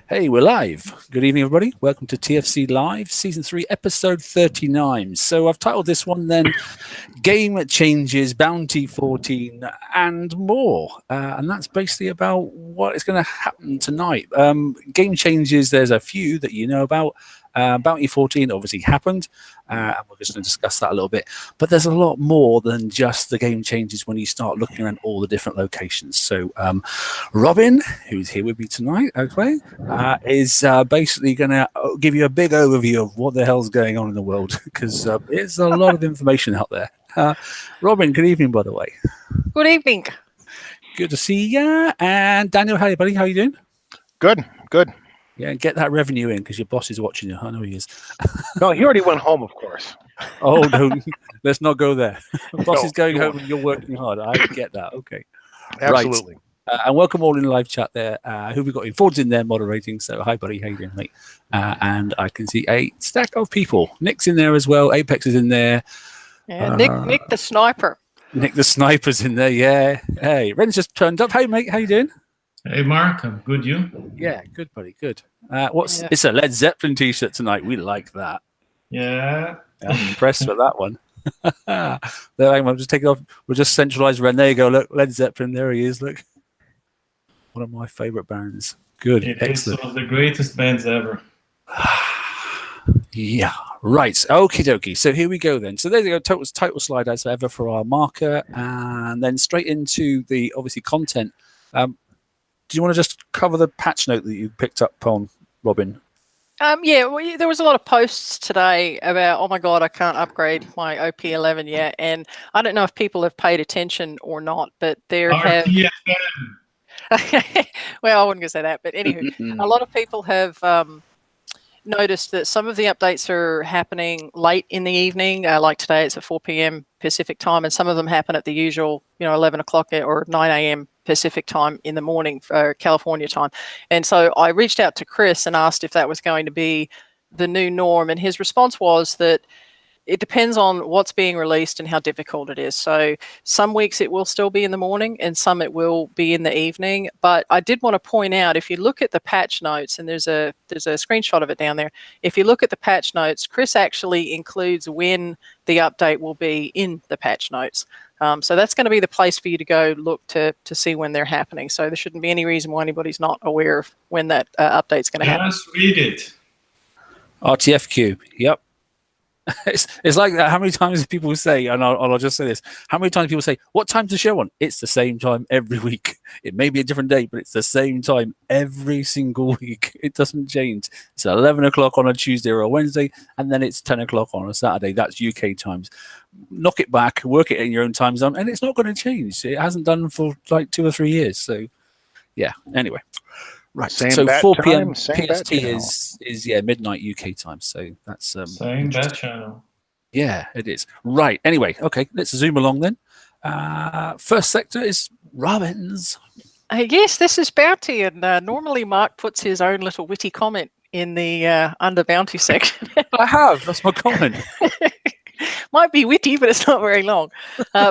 Hey, we're live. Good evening, everybody. Welcome to TFC Live, Season 3, Episode 39. So I've titled this one then Game Changes, Bounty 14, and more. And that's basically about what is going to happen tonight. Game changes, there's a few that you know about. Bounty 14 obviously happened, and we're just going to discuss that a little bit. But there's a lot more than just the game changes when you start looking around all the different locations. So Robin, who's here with me tonight, okay, is basically going to give you a big overview of what the hell's going on in the world, because there's a lot of information out there. Robin, good evening, by the way. Good evening. Good to see you. And Daniel, hey, buddy, how you doing? Good. Yeah, get that revenue in because your boss is watching you. I know he is. No, he already went home, of course. Oh, no, let's not go there. Boss No, is going you home and you're working hard. I get that. Okay. Absolutely. Right. And welcome all in the live chat there. Who we got in? Ford's in there moderating. So hi, buddy. How you doing, mate? And I can see a stack of people. Nick's in there as well. Apex is in there. Yeah, Nick the sniper. Nick the sniper's in there. Yeah. Hey, Ren's just turned up. Hey, mate. How you doing? Hey, Mark. I'm good. You? Yeah, good, buddy. Good. It's a Led Zeppelin t-shirt tonight. We like that. Yeah. I'm impressed with that one. There, I'm just taking off. We'll just centralize Ren. There you go. Look, Led Zeppelin. There he is. Look, one of my favorite bands. Good, excellent. It's one of the greatest bands ever. Yeah, right. Okie dokie. So here we go then. So there you go. Title slide as ever for our marker, and then straight into the obviously content. Do you want to just cover the patch note that you picked up on, Robin? There was a lot of posts today about, oh my God, I can't upgrade my OP11 yet. And I don't know if people have paid attention or not, but there have... Well, I wasn't going to say that, but anywho, a lot of people have noticed that some of the updates are happening late in the evening, like today it's at 4 p.m. Pacific time, and some of them happen at the usual, 11 o'clock or 9 a.m. Pacific time in the morning for California time. And so I reached out to Chris and asked if that was going to be the new norm, and his response was that it depends on what's being released and how difficult it is. So some weeks it will still be in the morning and some it will be in the evening. But I did want to point out, if you look at the patch notes, and there's a screenshot of it down there. If you look at the patch notes, Chris actually includes when the update will be in the patch notes. So that's going to be the place for you to go look to see when they're happening. So there shouldn't be any reason why anybody's not aware of when that update's going to happen. Just read it. RTFQ. Yep. It's like that. How many times people say, and I'll just say this, how many times people say, what time's the show on? It's the same time every week. It may be a different day, but it's the same time every single week. It doesn't change. It's 11 o'clock on a Tuesday or a Wednesday, and then it's 10 o'clock on a Saturday. That's UK times. Knock it back, work it in your own time zone, and it's not going to change. It hasn't done for like 2 or 3 years. So, yeah. Anyway. Right, so 4 p.m. PST is midnight UK time. So that's same bat channel. Yeah, it is. Right. Anyway, okay, let's zoom along then. First sector is Robin's. Yes, this is Bounty, and normally Mark puts his own little witty comment in the under Bounty section. I have. That's my comment. Might be witty, but it's not very long.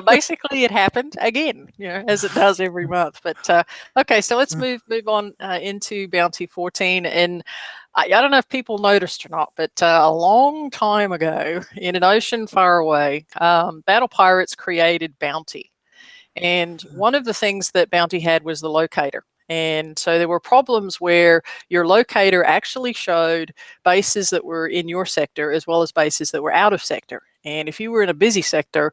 Basically, it happened again, as it does every month. But okay, so let's move on into Bounty 14. And I don't know if people noticed or not, but a long time ago, in an ocean far away, Battle Pirates created Bounty. And one of the things that Bounty had was the locator. And so there were problems where your locator actually showed bases that were in your sector as well as bases that were out of sector. And if you were in a busy sector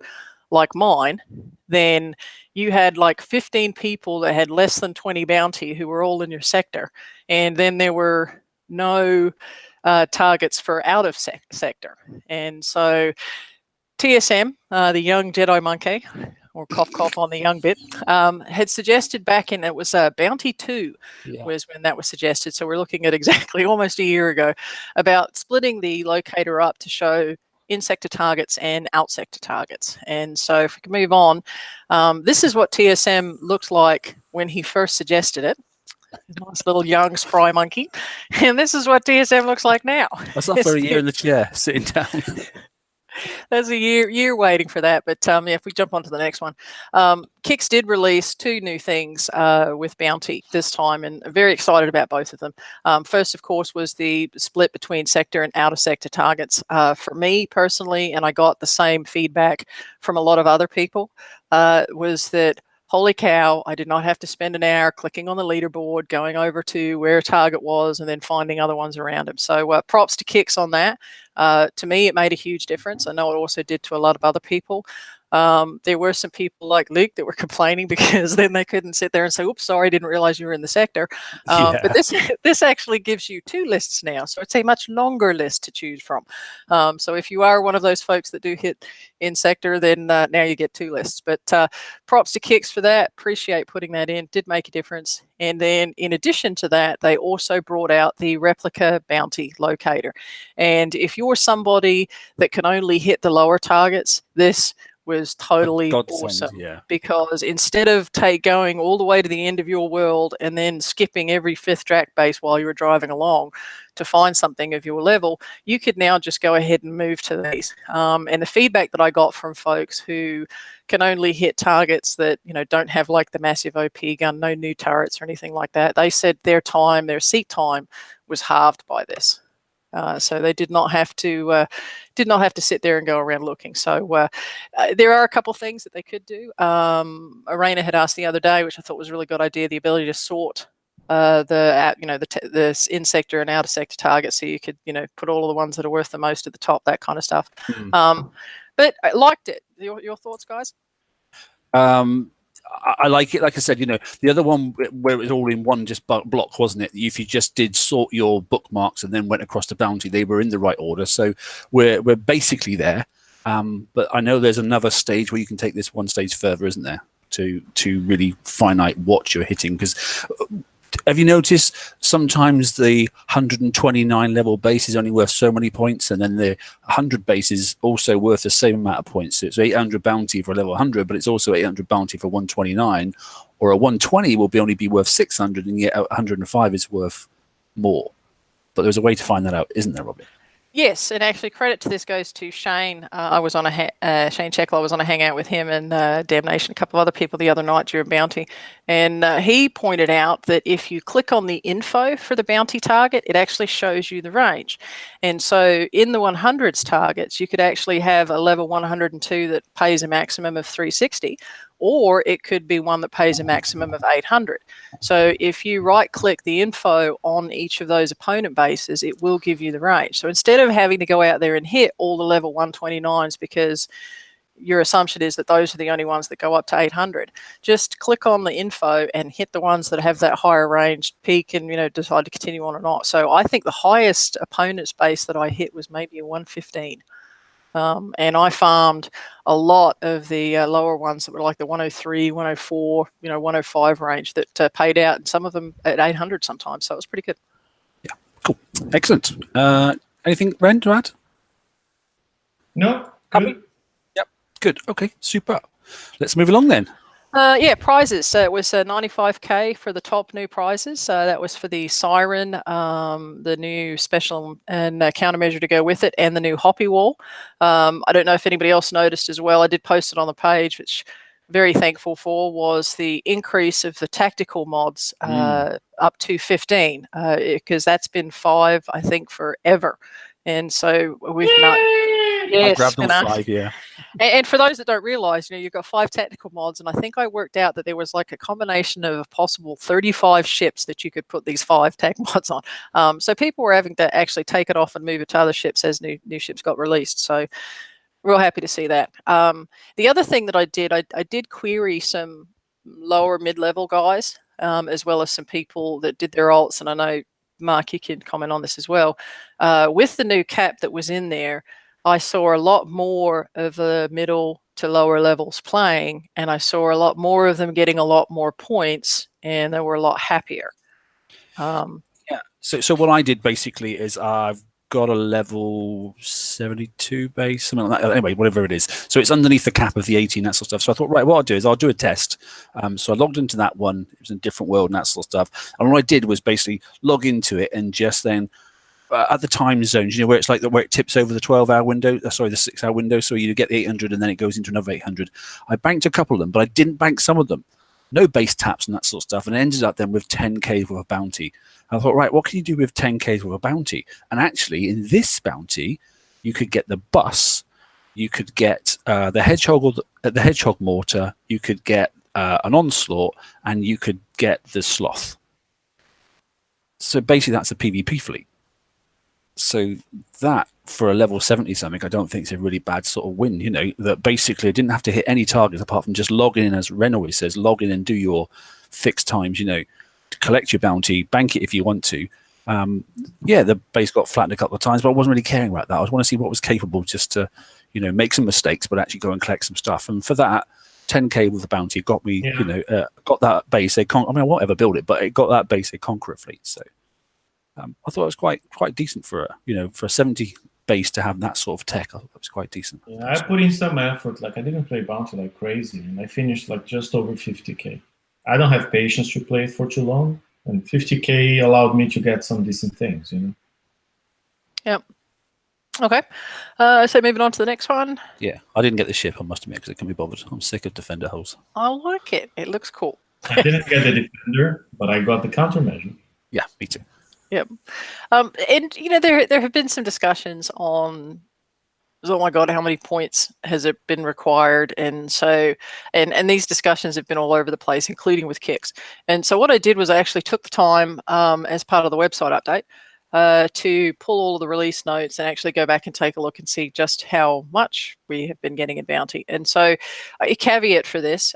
like mine, then you had like 15 people that had less than 20 bounty who were all in your sector. And then there were no targets for out of sector. And so TSM, the young Jedi monkey, or cough cough on the young bit, had suggested back in, it was Bounty 2 was when that was suggested. So we're looking at exactly almost a year ago about splitting the locator up to show in-sector targets and out-sector targets. And so if we can move on, this is what TSM looked like when he first suggested it. Nice little young spry monkey. And this is what TSM looks like now. That's after a year in the chair, sitting down. there's a year waiting for that. But yeah, if we jump on to the next one, Kix did release 2 new things with Bounty this time, and I'm very excited about both of them. First, of course, was the split between sector and outer sector targets. For me personally, and I got the same feedback from a lot of other people, was that, holy cow, I did not have to spend an hour clicking on the leaderboard, going over to where a target was, and then finding other ones around him. So props to Kix on that. To me, it made a huge difference. I know it also did to a lot of other people. There were some people like Luke that were complaining because then they couldn't sit there and say, oops, sorry, didn't realize you were in the sector. But this actually gives you 2 lists now. So it's a much longer list to choose from. So if you are one of those folks that do hit in sector, then now you get 2 lists. But props to Kix for that. Appreciate putting that in. Did make a difference. And then in addition to that, they also brought out the replica bounty locator. And if you're somebody that can only hit the lower targets, this was totally awesome, because instead of going all the way to the end of your world and then skipping every 5th track base while you were driving along to find something of your level, you could now just go ahead and move to these. And the feedback that I got from folks who can only hit targets that, you know, don't have like the massive OP gun, no new turrets or anything like that, they said their seat time was halved by this. So they did not have to sit there and go around looking. So there are a couple of things that they could do. Arena had asked the other day, which I thought was a really good idea, the ability to sort the in sector and outer sector targets, so you could, you know, put all of the ones that are worth the most at the top, that kind of stuff. But I liked it. Your thoughts, guys? I like it. Like I said, you know, the other one where it was all in one just block, wasn't it? If you just did sort your bookmarks and then went across to bounty, they were in the right order. So we're basically there. But I know there's another stage where you can take this one stage further, isn't there? To really finite what you're hitting. Because have you noticed sometimes the 129 level base is only worth so many points, and then the 100 base is also worth the same amount of points. So it's 800 bounty for a level 100, but it's also 800 bounty for 129, or a 120 will only be worth 600, and yet 105 is worth more. But there's a way to find that out, isn't there, Robin? Yes, and actually credit to this goes to Shane. I was on Shane Checkler. I was on a hangout with him and Damnation, a couple of other people the other night during Bounty, and he pointed out that if you click on the info for the Bounty target, it actually shows you the range. And so in the 100s targets, you could actually have a level 102 that pays a maximum of 360, or it could be one that pays a maximum of 800. So if you right-click the info on each of those opponent bases, it will give you the range. So instead of having to go out there and hit all the level 129s because your assumption is that those are the only ones that go up to 800, just click on the info and hit the ones that have that higher range peak and, you know, decide to continue on or not. So I think the highest opponent's base that I hit was maybe a 115. And I farmed a lot of the lower ones that were like the 103, 104, 105 range that paid out, and some of them at 800 sometimes. So it was pretty good. Yeah, cool. Excellent. Anything, Ren, to add? No, good. Yep, good. Okay, super. Let's move along then. Yeah, prizes. So it was 95k for the top new prizes. That was for the Siren, the new special and countermeasure to go with it, and the new Hoppy Wall. I don't know if anybody else noticed as well. I did post it on the page, which I'm very thankful for, was the increase of the tactical mods up to 15, because that's been 5, I think, forever. And so we've not. Yes, I grabbed all 5, yeah. And for those that don't realize, you've got 5 technical mods, and I think I worked out that there was like a combination of a possible 35 ships that you could put these 5 tech mods on. So people were having to actually take it off and move it to other ships as new ships got released. So real happy to see that. The other thing that I did query some lower mid-level guys, as well as some people that did their alts, and I know Mark, you can comment on this as well. With the new cap that was in there, I saw a lot more of the middle to lower levels playing, and I saw a lot more of them getting a lot more points, and they were a lot happier. Yeah. So what I did basically is I've got a level 72 base, something like that. Anyway, whatever it is. So it's underneath the cap of the 18, that sort of stuff. So I thought, right, what I'll do is I'll do a test. So I logged into that one. It was in a different world and that sort of stuff. And what I did was basically log into it and just then at the time zones, where it's like where it tips over the 12-hour window, the 6-hour window. So you get the 800 and then it goes into another 800. I banked a couple of them, but I didn't bank some of them. No base taps and that sort of stuff. And it ended up then with 10K with a bounty. I thought, right, what can you do with 10K with a bounty? And actually, in this bounty, you could get the bus, you could get the hedgehog mortar, you could get an onslaught, and you could get the sloth. So basically, that's a PvP fleet. So that, for a level 70 something, I don't think it's a really bad sort of win. That basically I didn't have to hit any targets apart from just logging in, as Ren always says, log in and do your fixed times. To collect your bounty, bank it if you want to. The base got flattened a couple of times, but I wasn't really caring about that. I want to see what was capable, just to, make some mistakes, but actually go and collect some stuff. And for that, 10K with the bounty got me, got that base. I won't ever build it, but it got that base a Conqueror fleet. So I thought it was quite decent for a 70 base to have that sort of tech. I thought it was quite decent. Yeah, I put in some effort. Like, I didn't play bounty like crazy, and I finished like just over 50K. I don't have patience to play it for too long, and 50K allowed me to get some decent things. Yep. Okay. So moving on to the next one. Yeah, I didn't get the ship, I must admit, because it can be bothered. I'm sick of defender hulls. I like it. It looks cool. I didn't get the defender, but I got the countermeasure. Yeah, me too. Yep. And there have been some discussions on, oh my God, how many points has it been required? And so, and these discussions have been all over the place, including with kicks. And so what I did was I actually took the time as part of the website update to pull all of the release notes and actually go back and take a look and see just how much we have been getting in bounty. And so a caveat for this,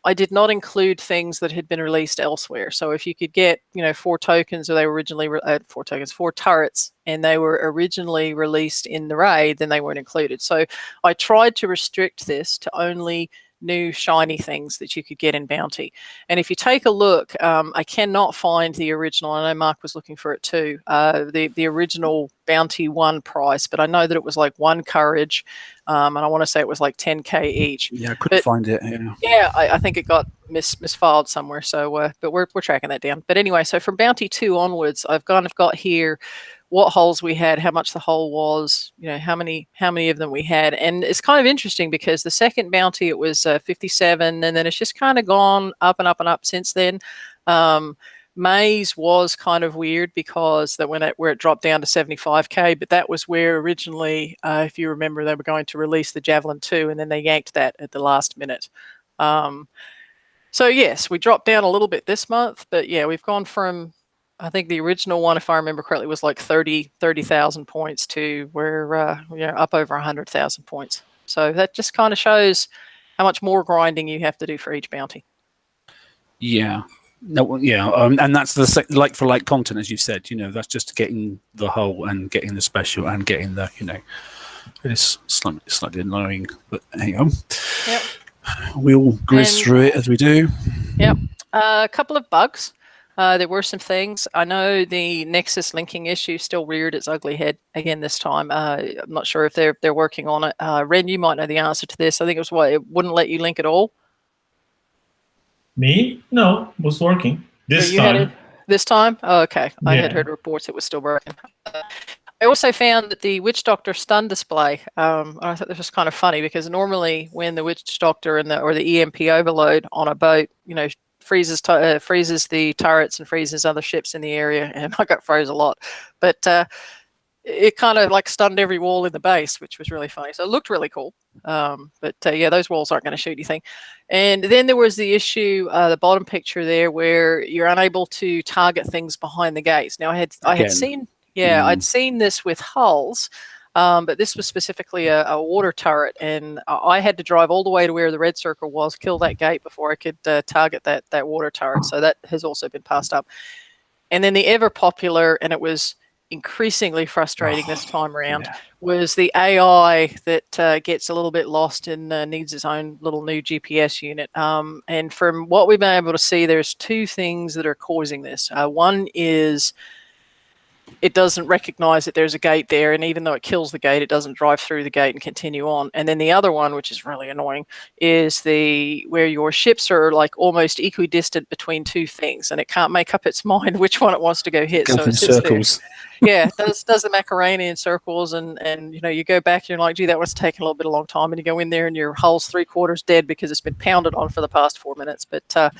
I did not include things that had been released elsewhere. So if you could get, 4 tokens, or they were originally 4 turrets, and they were originally released in the raid, then they weren't included. So I tried to restrict this to only new shiny things that you could get in bounty. And if you take a look, I cannot find the original. I know Mark was looking for it too. The original bounty 1 price, but I know that it was like 1 courage, and I want to say it was like 10K each. Yeah, I couldn't find it. Yeah, I think it got misfiled somewhere. So, but we're tracking that down. But anyway, so from bounty 2 onwards, I've kind of got here what holes we had, how much the hole was, how many of them we had. And it's kind of interesting because the second bounty, it was 57, and then it's just kind of gone up and up and up since then. Maze was kind of weird because where it dropped down to 75K, but that was where originally, if you remember, they were going to release the Javelin 2, and then they yanked that at the last minute. So yes, we dropped down a little bit this month, but yeah, we've gone from, I think the original one, if I remember correctly, was like 30,000 points to we're up over 100,000 points. So that just kind of shows how much more grinding you have to do for each bounty. Yeah. No, yeah, and that's the like for like content, as you said. That's just getting the whole and getting the special and getting the it is slightly annoying, but hang on. Yep. We'll grizz through it as we do. Yep. A couple of bugs. There were some things. I know the Nexus linking issue still reared its ugly head again this time. I'm not sure if they're working on it. Ren, you might know the answer to this. I think it was it wouldn't let you link at all. Me? No, it was working. This time. This time? Oh, okay. I Yeah. had heard reports it was still broken. I also found that the Witch Doctor stun display, I thought this was kind of funny because normally when the Witch Doctor or the EMP overload on a boat, freezes the turrets and freezes other ships in the area, and I got froze a lot. But it kind of like stunned every wall in the base, which was really funny. So it looked really cool. But those walls aren't going to shoot anything. And then there was the issue, the bottom picture there, where you're unable to target things behind the gates. Now I had seen I'd seen this with hulls, but this was specifically a water turret, and I had to drive all the way to where the red circle was, kill that gate before I could target that water turret. So that has also been passed up. And then the ever popular, and it was increasingly frustrating this time around, was the AI that gets a little bit lost and needs its own little new GPS unit. And from what we've been able to see, there's 2 things that are causing this. One is it doesn't recognize that there's a gate there, and even though it kills the gate, it doesn't drive through the gate and continue on. And then the other one, which is really annoying, is where your ships are like almost equidistant between two things, and it can't make up its mind which one it wants to go hit. Goes So in it sits circles. there. Yeah, does the Macarena in circles, and you go back and you're like, gee, that was taking a little bit of long time, and you go in there and your hull's 3/4 dead because it's been pounded on for the past 4 minutes. But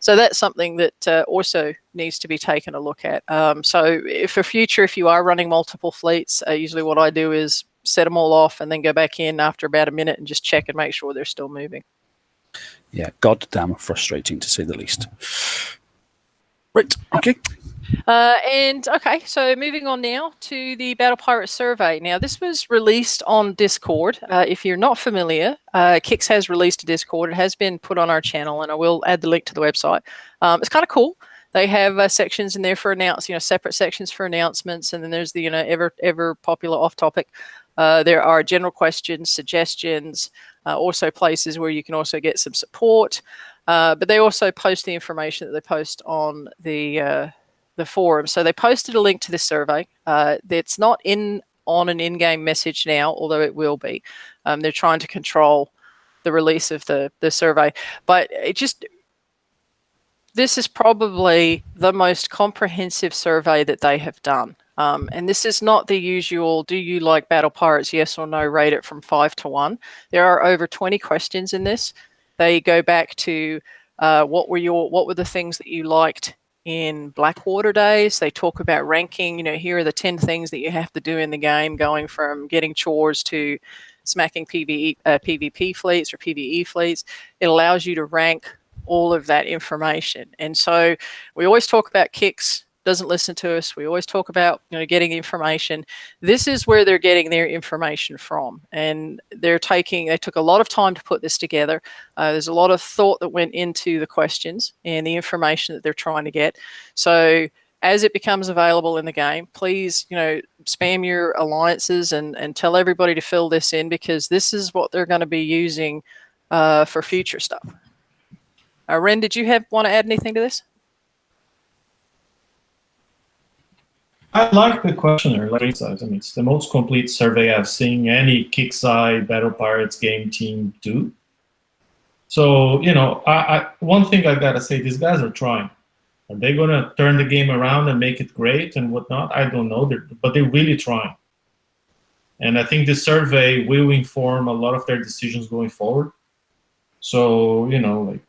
so that's something that also needs to be taken a look at. So for future, if you are running multiple fleets, usually what I do is set them all off and then go back in after about a minute and just check and make sure they're still moving. Yeah, goddamn frustrating to say the least. Right, okay. Okay, so moving on now to the Battle Pirate survey. Now, this was released on Discord. If you're not familiar, Kix has released a Discord. It has been put on our channel, and I will add the link to the website. It's kind of cool. They have sections in there for separate sections for announcements, and then there's the ever popular off topic. There are general questions, suggestions, also places where you can also get some support. But they also post the information that they post on the forum. So they posted a link to this survey. It's not on an in-game message now, although it will be. They're trying to control the release of the survey. But this is probably the most comprehensive survey that they have done. And this is not the usual, do you like Battle Pirates, yes or no, rate it from 5 to 1. There are over 20 questions in this. They go back to what were the things that you liked in Blackwater days. They talk about ranking. Here are the 10 things that you have to do in the game, going from getting chores to smacking PvP fleets or PvE fleets. It allows you to rank all of that information. And so we always talk about Kix doesn't listen to us. We always talk about getting information. This is where they're getting their information from, and they took a lot of time to put this together. There's a lot of thought that went into the questions and the information that they're trying to get. So as it becomes available in the game, please spam your alliances and tell everybody to fill this in, because this is what they're going to be using for future stuff. Ren, did you want to add anything to this? I like the questionnaire. Like it's the most complete survey I've seen any Kixeye Battle Pirates game team do. So one thing I gotta say, these guys are trying. Are they gonna turn the game around and make it great and whatnot? I don't know, but they're really trying. And I think this survey will inform a lot of their decisions going forward. So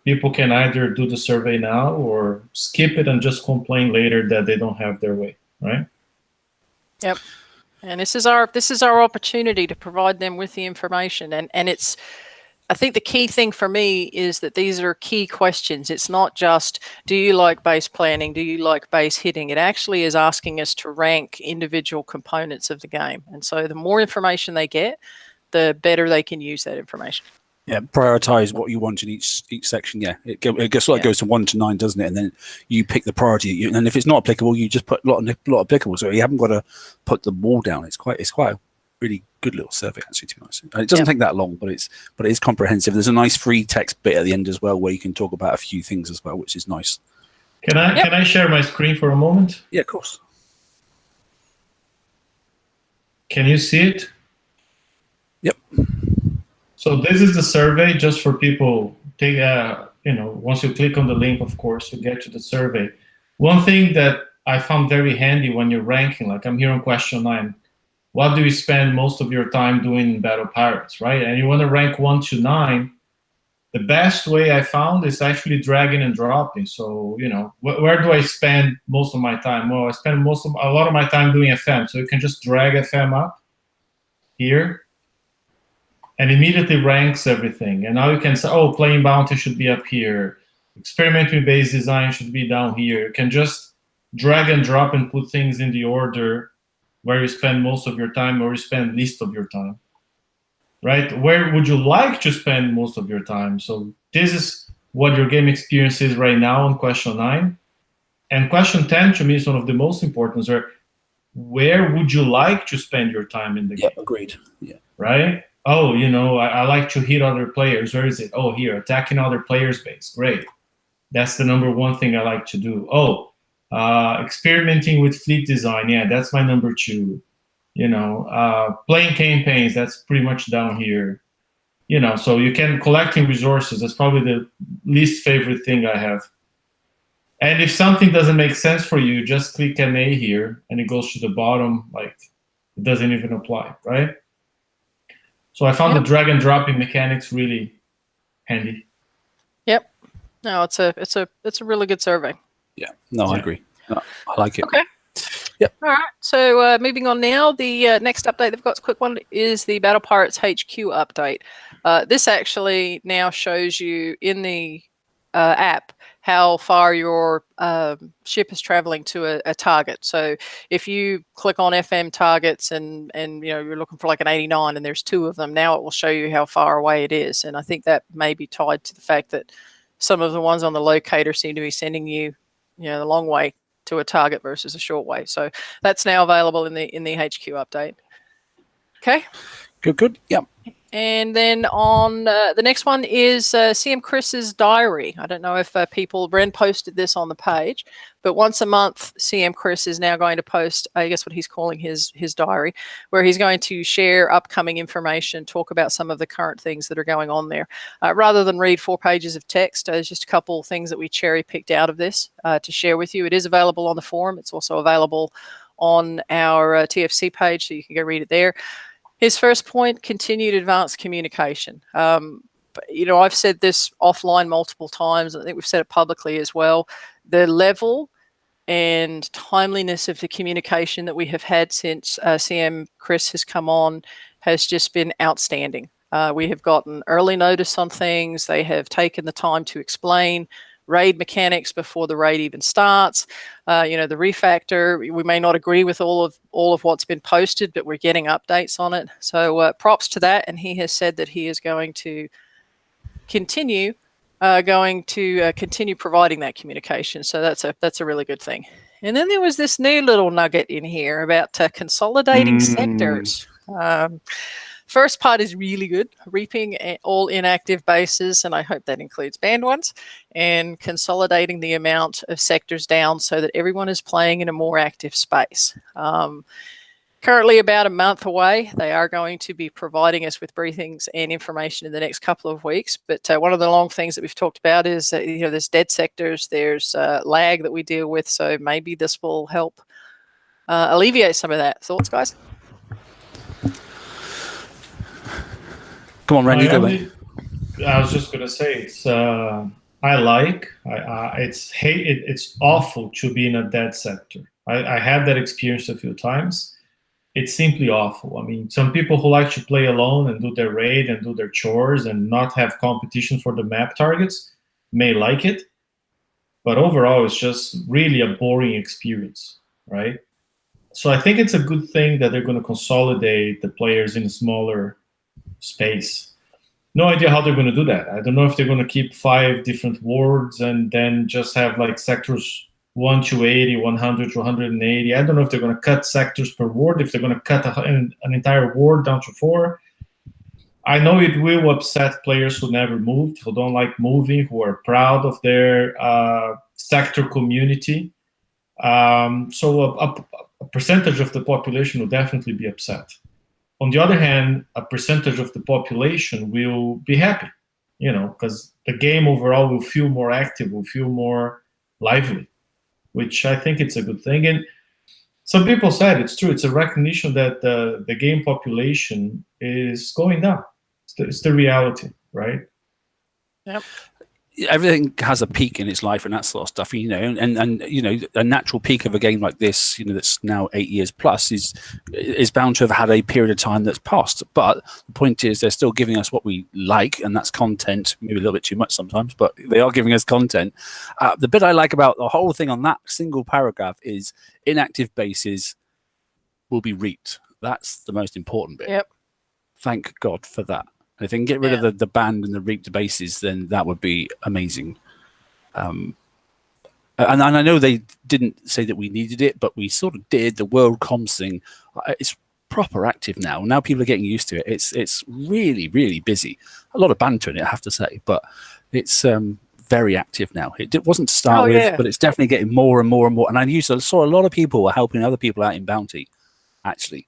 people can either do the survey now or skip it and just complain later that they don't have their way. Right. Yep. And this is our opportunity to provide them with the information. And I think the key thing for me is that these are key questions. It's not just, do you like base planning? Do you like base hitting? It actually is asking us to rank individual components of the game. And so the more information they get, the better they can use that information. Yeah, prioritize what you want in each section. Yeah, it goes to 1 to 9, doesn't it? And then you pick the priority. And if it's not applicable, you just put a lot applicable. So you haven't got to put them all down. It's quite a really good little survey, actually, to be honest. And it doesn't take that long, but it is comprehensive. There's a nice free text bit at the end as well, where you can talk about a few things as well, which is nice. Can I share my screen for a moment? Yeah, of course. Can you see it? Yep. So this is the survey, just for people. Once you click on the link, of course, you get to the survey. One thing that I found very handy when you're ranking, like I'm here on question 9, what do you spend most of your time doing in Battle Pirates, right? And you want to rank 1 to 9. The best way I found is actually dragging and dropping. So, where do I spend most of my time? Well, I spend a lot of my time doing FM. So you can just drag FM up here, and immediately ranks everything. And now you can say, oh, playing bounty should be up here. Experimenting base design should be down here. You can just drag and drop and put things in the order where you spend most of your time or you spend least of your time, right? Where would you like to spend most of your time? So this is what your game experience is right now on question 9. And question 10 to me is one of the most important. Where would you like to spend your time in the game? Yeah, agreed. Yeah. Right? Oh, I like to hit other players. Where is it? Oh, here, attacking other players' base. Great. That's the number one thing I like to do. Oh, Experimenting with fleet design, yeah, that's my number 2. Playing campaigns, that's pretty much down here. So you can collecting resources. That's probably the least favorite thing I have. And if something doesn't make sense for you, just click NA here, and it goes to the bottom. Like, it doesn't even apply, right? So I found the drag and dropping mechanics really handy. Yep. No, it's a really good survey. Yeah. No, I agree. No, I like it. Okay. Yep. All right. So moving on now, the next update they've got, a quick one, is the Battle Pirates HQ update. This actually now shows you in the app how far your ship is traveling to a target. So if you click on FM targets and you're looking for like an 89 and there's 2 of them, now it will show you how far away it is. And I think that may be tied to the fact that some of the ones on the locator seem to be sending you, the long way to a target versus a short way. So that's now available in the HQ update. Okay. Good. Yep. And then on the next one is CM Chris's diary. I don't know if Bren posted this on the page, but once a month, CM Chris is now going to post, I guess what he's calling his diary, where he's going to share upcoming information, talk about some of the current things that are going on there. Rather than read 4 pages of text, there's just a couple of things that we cherry picked out of this to share with you. It is available on the forum. It's also available on our TFC page, so you can go read it there. His first point, continued advanced communication. I've said this offline multiple times. I think we've said it publicly as well. The level and timeliness of the communication that we have had since CM Chris has come on has just been outstanding. We have gotten early notice on things. They have taken the time to explain raid mechanics before the raid even starts. The refactor, we may not agree with all of what's been posted, but we're getting updates on it. So props to that. And he has said that he is going to continue providing that communication. So that's a really good thing. And then there was this new little nugget in here about consolidating sectors. First part is really good, reaping all inactive bases, and I hope that includes banned ones, and consolidating the amount of sectors down so that everyone is playing in a more active space. Currently about a month away. They are going to be providing us with briefings and information in the next couple of weeks, but one of the long things that we've talked about is there's dead sectors, there's lag that we deal with, so maybe this will help alleviate some of that. Thoughts, guys? Come on, Randy. I was just gonna say it's it's awful to be in a dead sector. I had that experience a few times. It's simply awful. I mean, some people who like to play alone and do their raid and do their chores and not have competition for the map targets may like it, but overall it's just really a boring experience, right? So I think it's a good thing that they're going to consolidate the players in a smaller space. No idea how they're going to do that. I don't know if they're going to keep 5 different wards and then just have like sectors 1 to 80, 100 to 180. I don't know if they're going to cut sectors per ward, if they're going to cut an entire ward down to 4. I know it will upset players who never moved, who don't like moving, who are proud of their sector community. So a percentage of the population will definitely be upset. On the other hand, a percentage of the population will be happy, because the game overall will feel more active, will feel more lively, which I think it's a good thing. And some people said it's true. It's a recognition that the game population is going down. It's the reality, right? Yep. Everything has a peak in its life and that sort of stuff, and a natural peak of a game like this, that's now 8 years plus, is bound to have had a period of time that's passed. But the point is, they're still giving us what we like, and that's content. Maybe a little bit too much sometimes, but they are giving us content. The bit I like about the whole thing on that single paragraph is inactive bases will be reaped. That's the most important bit. Yep. Thank God for that. If they can get rid of the band and the reaped bases, then that would be amazing. And I know they didn't say that we needed it, but we sort of did. The World Comms thing, it's proper active now. Now people are getting used to it. It's really, really busy. A lot of banter in it, I have to say, but it's very active now. It wasn't to start with, yeah. but it's definitely getting more and more and more. And I saw a lot of people were helping other people out in Bounty, actually,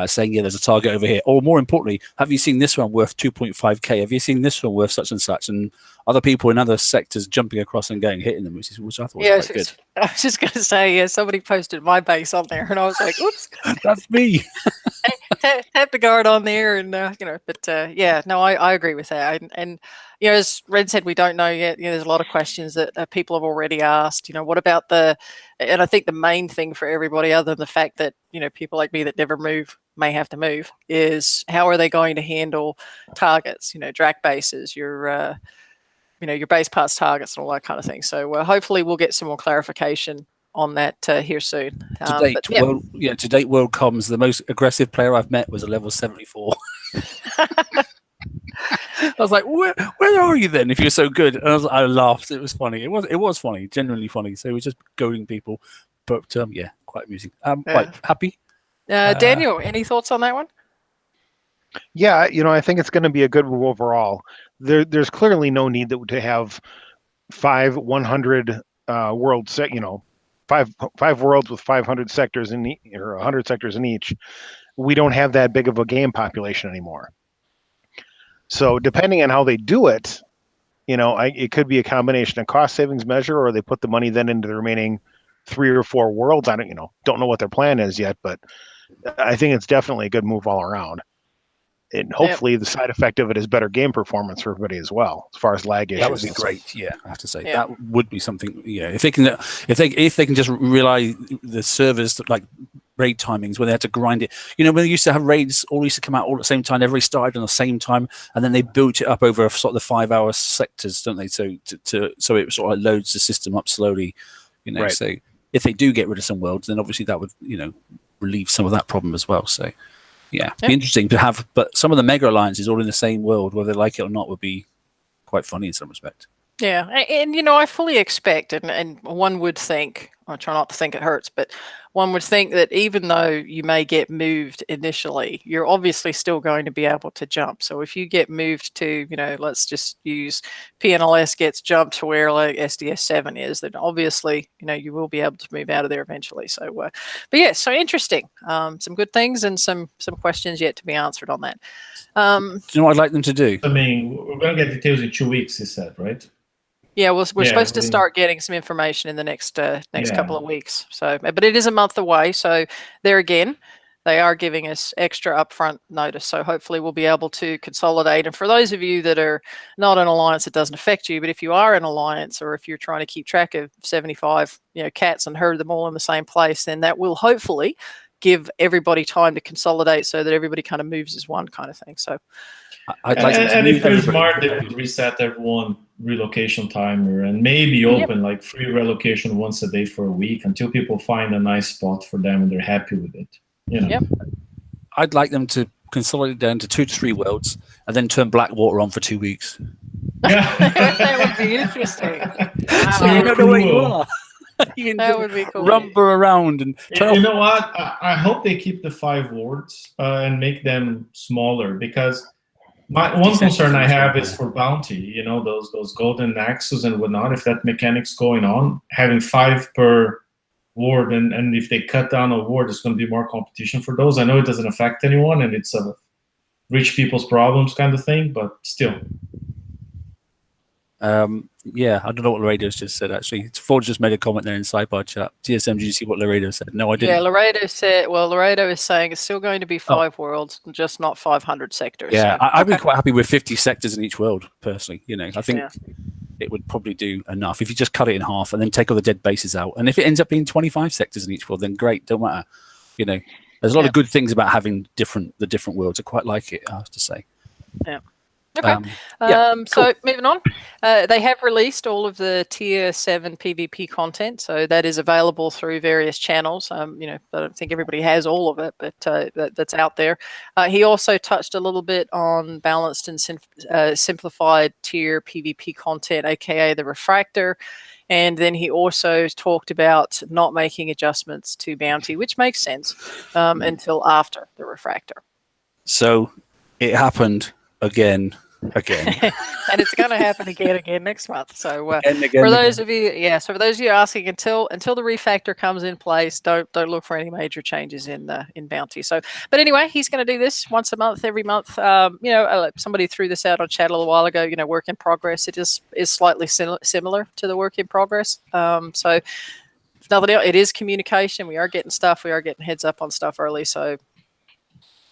saying, yeah, there's a target over here. Or more importantly, have you seen this one worth 2.5k? Have you seen this one worth such and such? And other people in other sectors jumping across and hitting them, which I thought was quite good. I was just going to say, yeah, somebody posted my base on there, and I was like, oops. That's me. Tap the guard on there, and but yeah, no, I agree with that. And as Red said, we don't know yet. There's a lot of questions that people have already asked. What about and I think the main thing for everybody, other than the fact that people like me that never move may have to move, is how are they going to handle targets? Drac bases, your base parts targets and all that kind of thing. So hopefully we'll get some more clarification on that here soon. To date, WorldCom's the most aggressive player I've met was a level 74. I was like, where are you then if you're so good? And I laughed. It was funny. It was funny, genuinely funny. So it was just goading people. But yeah, quite amusing. Quite happy. Daniel, any thoughts on that one? Yeah, I think it's going to be a good move overall. There's clearly no need to have 5 100 world set, five worlds with 500 sectors or 100 sectors in each. We don't have that big of a game population anymore. So depending on how they do it, it could be a combination of cost savings measure, or they put the money then into the remaining 3 or 4 worlds. I don't know what their plan is yet, but I think it's definitely a good move all around. And hopefully the side effect of it is better game performance for everybody as well, as far as lag issues. That would be great. Yeah, I have to say that would be something. Yeah, if they can just rely the servers like raid timings where they had to grind it. When they used to have raids all used to come out all at the same time, everybody started on the same time, and then they built it up over sort of the 5-hour sectors, don't they? So so it sort of loads the system up slowly. Right. So if they do get rid of some worlds, then obviously that would relieve some of that problem as well. So. Yeah, it'd be interesting to have, but some of the mega alliances all in the same world, whether they like it or not, would be quite funny in some respect. Yeah, and I fully expect, and one would think, I try not to think it hurts, but one would think that even though you may get moved initially, you're obviously still going to be able to jump. So if you get moved to, let's just use PNLS gets jumped to where like SDS 7 is, then obviously, you will be able to move out of there eventually. So, but yeah, so interesting. Some good things and some questions yet to be answered on that. Do you know what I'd like them to do? I mean, we're going to get details in 2 weeks, he said, right? Yeah, we're supposed to start getting some information in the next couple of weeks. So, but it is a month away. So there again, they are giving us extra upfront notice. So hopefully we'll be able to consolidate. And for those of you that are not in Alliance, it doesn't affect you. But if you are in Alliance, or if you're trying to keep track of 75 cats and herd them all in the same place, then that will hopefully give everybody time to consolidate so that everybody kind of moves as one kind of thing. So I'd like and if they're smart, they would reset everyone relocation timer and maybe open like free relocation once a day for a week until people find a nice spot for them and they're happy with it. I'd like them to consolidate down to 2 to 3 worlds and then turn Blackwater on for 2 weeks. That would be interesting. So you don't know where you are. You That can would be cool. rumble around and You know what? I hope they keep the 5 wards and make them smaller, because one concern I have is for bounty, those golden axes and whatnot. If that mechanic's going on, having 5 per ward, and if they cut down a ward, there's going to be more competition for those. I know it doesn't affect anyone, and it's a rich people's problems kind of thing, but still. Yeah, I don't know what Laredo's just said, actually. Ford just made a comment there in Sidebar chat. TSM, did you see what Laredo said? No, I didn't. Yeah, Laredo is saying it's still going to be 5 worlds, just not 500 sectors. Yeah, so. I'd be quite happy with 50 sectors in each world, personally. I think it would probably do enough if you just cut it in half and then take all the dead bases out. And if it ends up being 25 sectors in each world, then great, don't matter. There's a lot of good things about having the different worlds. I quite like it, I have to say. Yeah. Okay. Cool. So moving on, they have released all of the Tier 7 PvP content, so that is available through various channels. I don't think everybody has all of it, but that's out there. He also touched a little bit on balanced and simplified tier PvP content, aka the Refractor. And then he also talked about not making adjustments to Bounty, which makes sense, until after the Refractor. So it happened again. again. And it's going to happen again next month. So Again, for those again. of you, so for those of you asking, until the refactor comes in place, don't look for any major changes in Bounty. So, but anyway, he's going to do this once a month, every month. Somebody threw this out on chat a little while ago. Work in progress. It is slightly similar to the work in progress. So, if nothing else, it is communication. We are getting stuff. We are getting heads up on stuff early. So,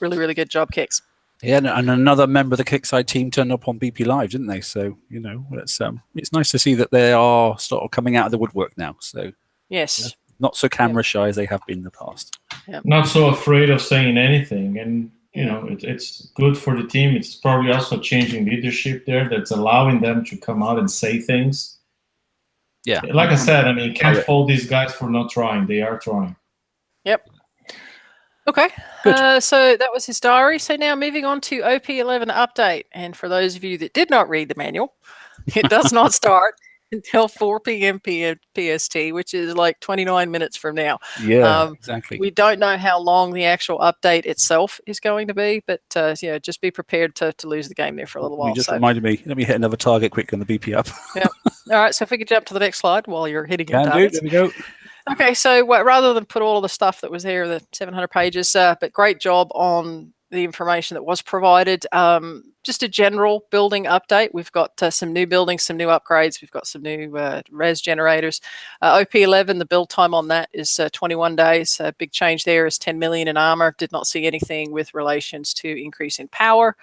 really, really good job, Kix. Yeah, and another member of the Kickside team turned up on BP Live, didn't they? So it's nice to see that they are sort of coming out of the woodwork now. So yes, not so camera shy as they have been in the past. Not so afraid of saying anything, and it's good for the team. It's probably also changing leadership there that's allowing them to come out and say things. Yeah, like I said, I mean, can't fault these guys for not trying. They are trying. Yep. Okay, Good. so that was his diary. So now moving on to OP11 update. And for those of you that did not read the manual, it does not start until 4 p.m. PST, which is like 29 minutes from now. Yeah, exactly. We don't know how long the actual update itself is going to be, but just be prepared to lose the game there for a little while. You just reminded me. Let me hit another target quick on the BP up. Yeah. All right, so if we could jump to the next slide while you're hitting your Can do. targets. There we go. Okay, so rather than put all of the stuff that was there, the 700 pages, but great job on the information that was provided. Just a general building update. We've got some new buildings, some new upgrades. We've got some new res generators. OP11, the build time on that is 21 days. A big change there is 10 million in armor. Did not see anything with relations to increase in power.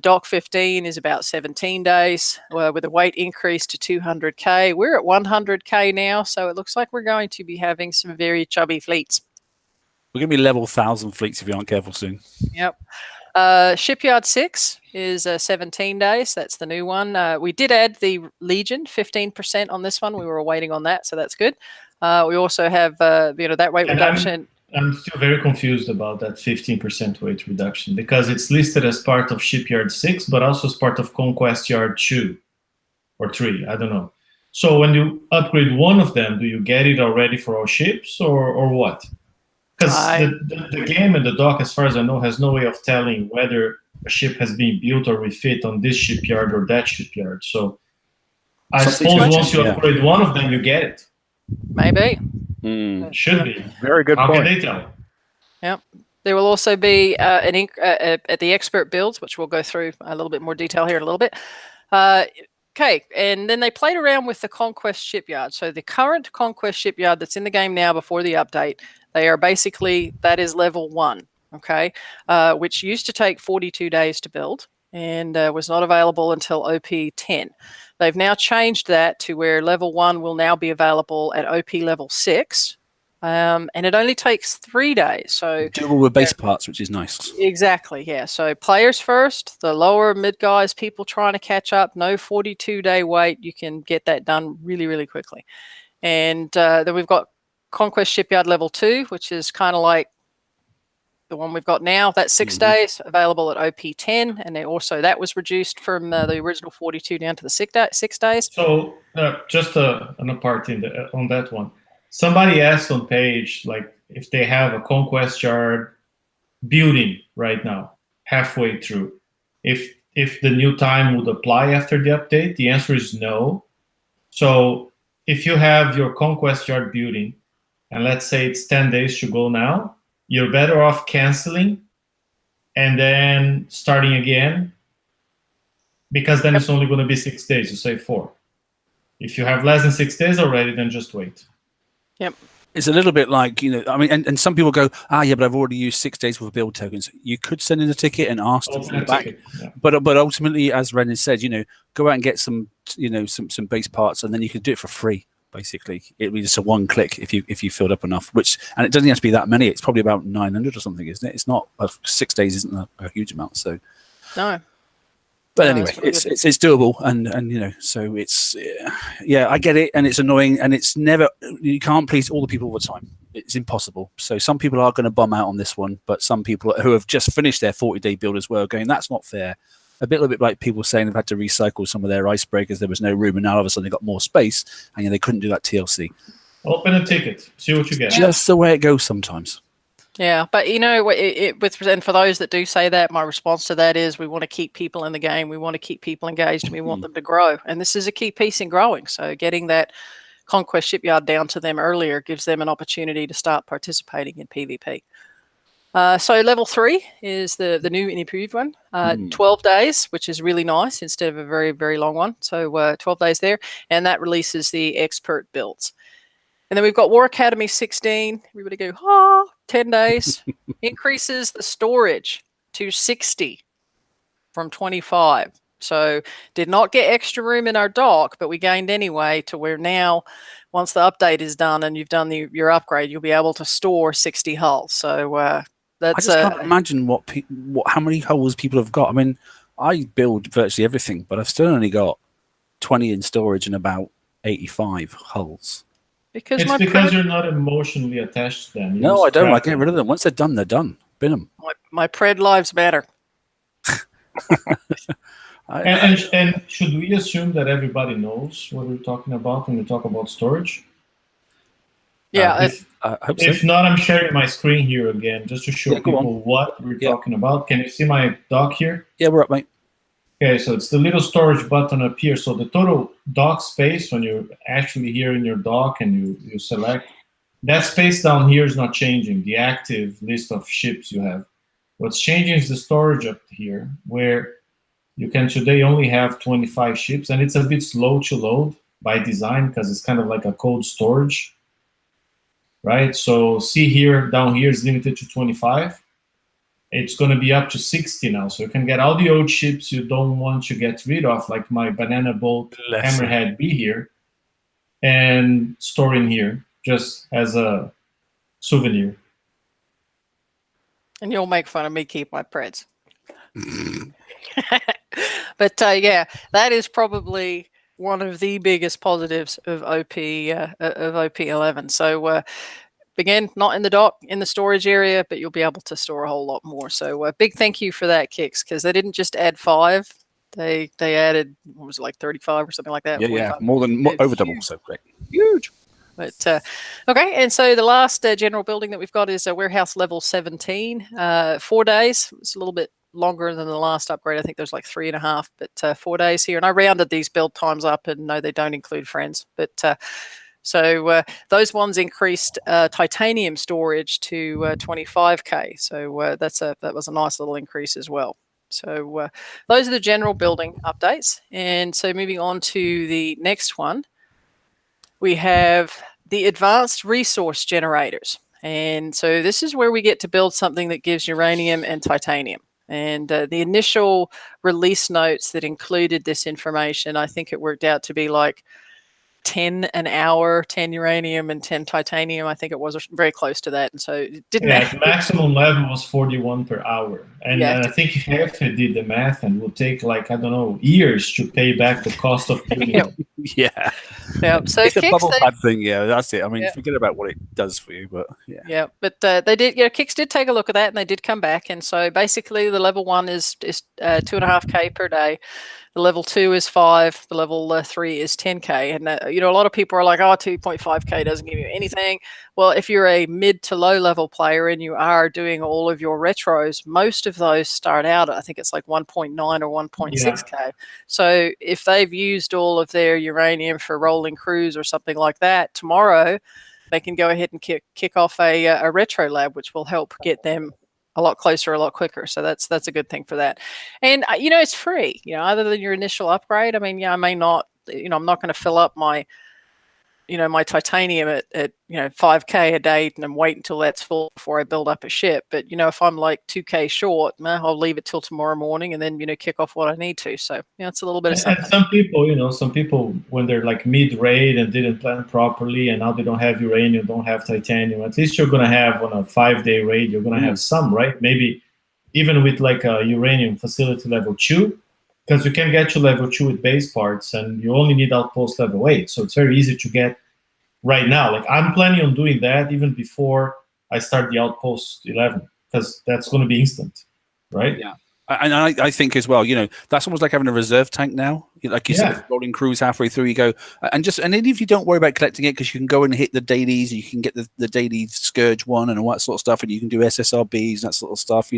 Dock 15 is about 17 days with a weight increase to 200K. We're at 100K now, so it looks like we're going to be having some very chubby fleets. We're going to be level 1,000 fleets if you aren't careful soon. Yep. Shipyard 6 is 17 days. That's the new one. We did add the Legion, 15% on this one. We were waiting on that, so that's good. We also have that weight reduction. I'm still very confused about that 15% weight reduction because it's listed as part of Shipyard 6, but also as part of Conquest Yard 2 or 3. I don't know. So when you upgrade one of them, do you get it already for all ships or what? Because the game and the dock, as far as I know, has no way of telling whether a ship has been built or refit on this shipyard or that shipyard. So I suppose once you upgrade one of them, you get it. Maybe. Should be. Very good How point. can they tell? Yep. There will also be at the expert builds, which we'll go through a little bit more detail here in a little bit. Okay, and then they played around with the Conquest shipyard. So the current Conquest shipyard that's in the game now before the update, they are basically, that is level 1, okay, which used to take 42 days to build and was not available until OP10. They've now changed that to where level 1 will now be available at OP level 6. And it only takes 3 days. So doable with base parts, which is nice. Exactly, yeah. So players first, the lower mid guys, people trying to catch up, no 42-day wait. You can get that done really, really quickly. And then we've got Conquest Shipyard level 2, which is kind of like the one we've got now. That's 6 days, available at OP10. And then also that was reduced from the original 42 down to the 6 days. So just an apart on that one. Somebody asked on page, like, if they have a Conquest Yard building right now, halfway through, if the new time would apply after the update. The answer is no. So if you have your Conquest Yard building, and let's say it's 10 days to go now, you're better off canceling and then starting again, because then it's only going to be 6 days, you save 4. If you have less than 6 days already, then just wait. Yep. It's a little bit like, I mean, and some people go, yeah, but I've already used 6 days worth of build tokens. You could send in a ticket and ask to come back. Yeah. But ultimately, as Ren has said, go out and get some, some base parts, and then you can do it for free. Basically, it'll be just a one click if you filled up enough. And it doesn't have to be that many. It's probably about 900 or something, isn't it? It's not 6 days, isn't a huge amount. So no. But anyway, it's doable, and so it's I get it, and it's annoying, and it's never, you can't please all the people all the time. It's impossible. So some people are going to bum out on this one, but some people who have just finished their 40-day build as well, going, that's not fair. A little bit like people saying they've had to recycle some of their icebreakers. There was no room, and now all of a sudden they got more space, and they couldn't do that TLC. Open a ticket, see what you get. Just the way it goes sometimes. Yeah, but and for those that do say that, my response to that is we want to keep people in the game. We want to keep people engaged, and we want them to grow. And this is a key piece in growing. So getting that Conquest Shipyard down to them earlier gives them an opportunity to start participating in PvP. So level 3 is the new and improved one. 12 days, which is really nice instead of a very, very long one. So 12 days there, and that releases the expert builds. And then we've got War Academy 16. Everybody go, 10 days. Increases the storage to 60 from 25. So did not get extra room in our dock, but we gained anyway to where now, once the update is done and you've done your upgrade, you'll be able to store 60 hulls. So that's I just can't imagine how many hulls people have got. I mean, I build virtually everything, but I've still only got 20 in storage and about 85 hulls. Because you're not emotionally attached to them. No, I don't. I get rid of them. Once they're done, they're done. Bin them. My pred lives matter. And should we assume that everybody knows what we're talking about when we talk about storage? Yeah. I hope so. If not, I'm sharing my screen here again just to show people what we're talking about. Can you see my dock here? Yeah, we're up, mate. Okay, so it's the little storage button up here. So the total dock space, when you're actually here in your dock and you select, that space down here is not changing, the active list of ships you have. What's changing is the storage up here, where you can today only have 25 ships, and it's a bit slow to load by design because it's kind of like a cold storage, right? So see here, down here is limited to 25. It's going to be up to 60 now. So you can get all the old ships you don't want to get rid of, like my Banana Boat Hammerhead B here, and store in here just as a souvenir. And you'll make fun of me keep my preds. But yeah, that is probably one of the biggest positives of OP 11. So again, not in the dock, in the storage area, but you'll be able to store a whole lot more. So big thank you for that, Kix, because they didn't just add 5. They added, what was it, like 35 or something like that? Yeah, over double. So great. Huge. But okay, and so the last general building that we've got is a warehouse level 17. 4 days. It's a little bit longer than the last upgrade. I think there's like 3.5, but 4 days here. And I rounded these build times up, and no, they don't include friends. But so those ones increased titanium storage to 25K. So that was a nice little increase as well. So those are the general building updates. And so moving on to the next one, we have the advanced resource generators. And so this is where we get to build something that gives uranium and titanium. And the initial release notes that included this information, I think it worked out to be like 10 an hour, 10 uranium and 10 titanium. I think it was very close to that. And so it didn't the maximum level was 41 per hour. And I think if I did the math, and will take like, I don't know, years to pay back the cost of doing it. Yeah. So it's a bubble pad thing. Yeah, that's it. I mean, forget about what it does for you, but yeah. Yeah, but they did. Kix did take a look at that, and they did come back. And so basically, the level 1 is 2.5K per day. The level 2 is 5. The level 3 is 10K. And a lot of people are like, 2.5K doesn't give you anything. Well, if you're a mid to low level player and you are doing all of your retros, most of those start out, I think it's like 1.9 or 1.6K. Yeah. So if they've used all of their uranium for rolling crews or something like that, tomorrow they can go ahead and kick off a retro lab, which will help get them a lot closer, a lot quicker. So that's a good thing for that. And it's free, other than your initial upgrade. I mean, I may not, I'm not going to fill up my my titanium at 5K a day and wait until that's full before I build up a ship. But if I'm like 2K short, I'll leave it till tomorrow morning and then kick off what I need to. So it's a little bit of something. And some people when they're like mid-raid and didn't plan properly, and now they don't have uranium, don't have titanium, at least you're gonna have on a 5-day raid, you're gonna have some, right? Maybe even with like a uranium facility level 2. Because you can get to level 2 with base parts, and you only need outpost level 8. So it's very easy to get right now. Like I'm planning on doing that even before I start the outpost 11, because that's going to be instant, right? Yeah. And I think as well, that's almost like having a reserve tank now. Like you said, rolling cruise halfway through, you go and then if you don't worry about collecting it, because you can go and hit the dailies, you can get the daily Scourge one and all that sort of stuff, and you can do SSRBs and that sort of stuff.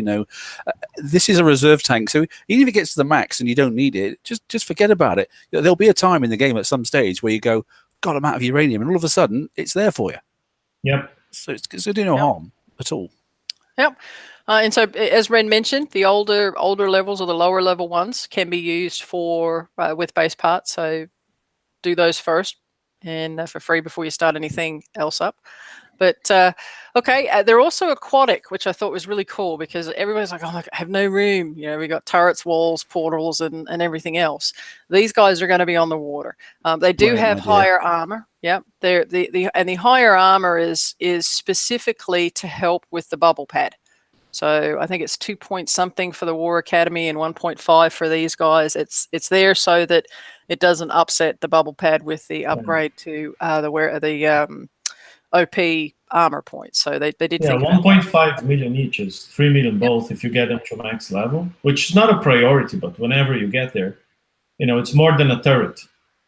This is a reserve tank, so even if it gets to the max and you don't need it, just forget about it. There'll be a time in the game at some stage where you go, God, I'm out of uranium, and all of a sudden it's there for you. Yep. So it's going to do no harm at all. Yep. And so, as Ren mentioned, the older levels or the lower level ones can be used for with base parts. So do those first and for free before you start anything else up. But they're also aquatic, which I thought was really cool because everybody's like, oh, I have no room. We got turrets, walls, portals, and everything else. These guys are going to be on the water. They do have higher armor. Yep. The higher armor is specifically to help with the bubble pad. So I think it's 2 point something for the War Academy and 1.5 for these guys. It's there so that it doesn't upset the bubble pad with the upgrade to the OP armor points. So they did. Yeah, 1.5 million each is 3 million both if you get them to max level, which is not a priority, but whenever you get there, it's more than a turret.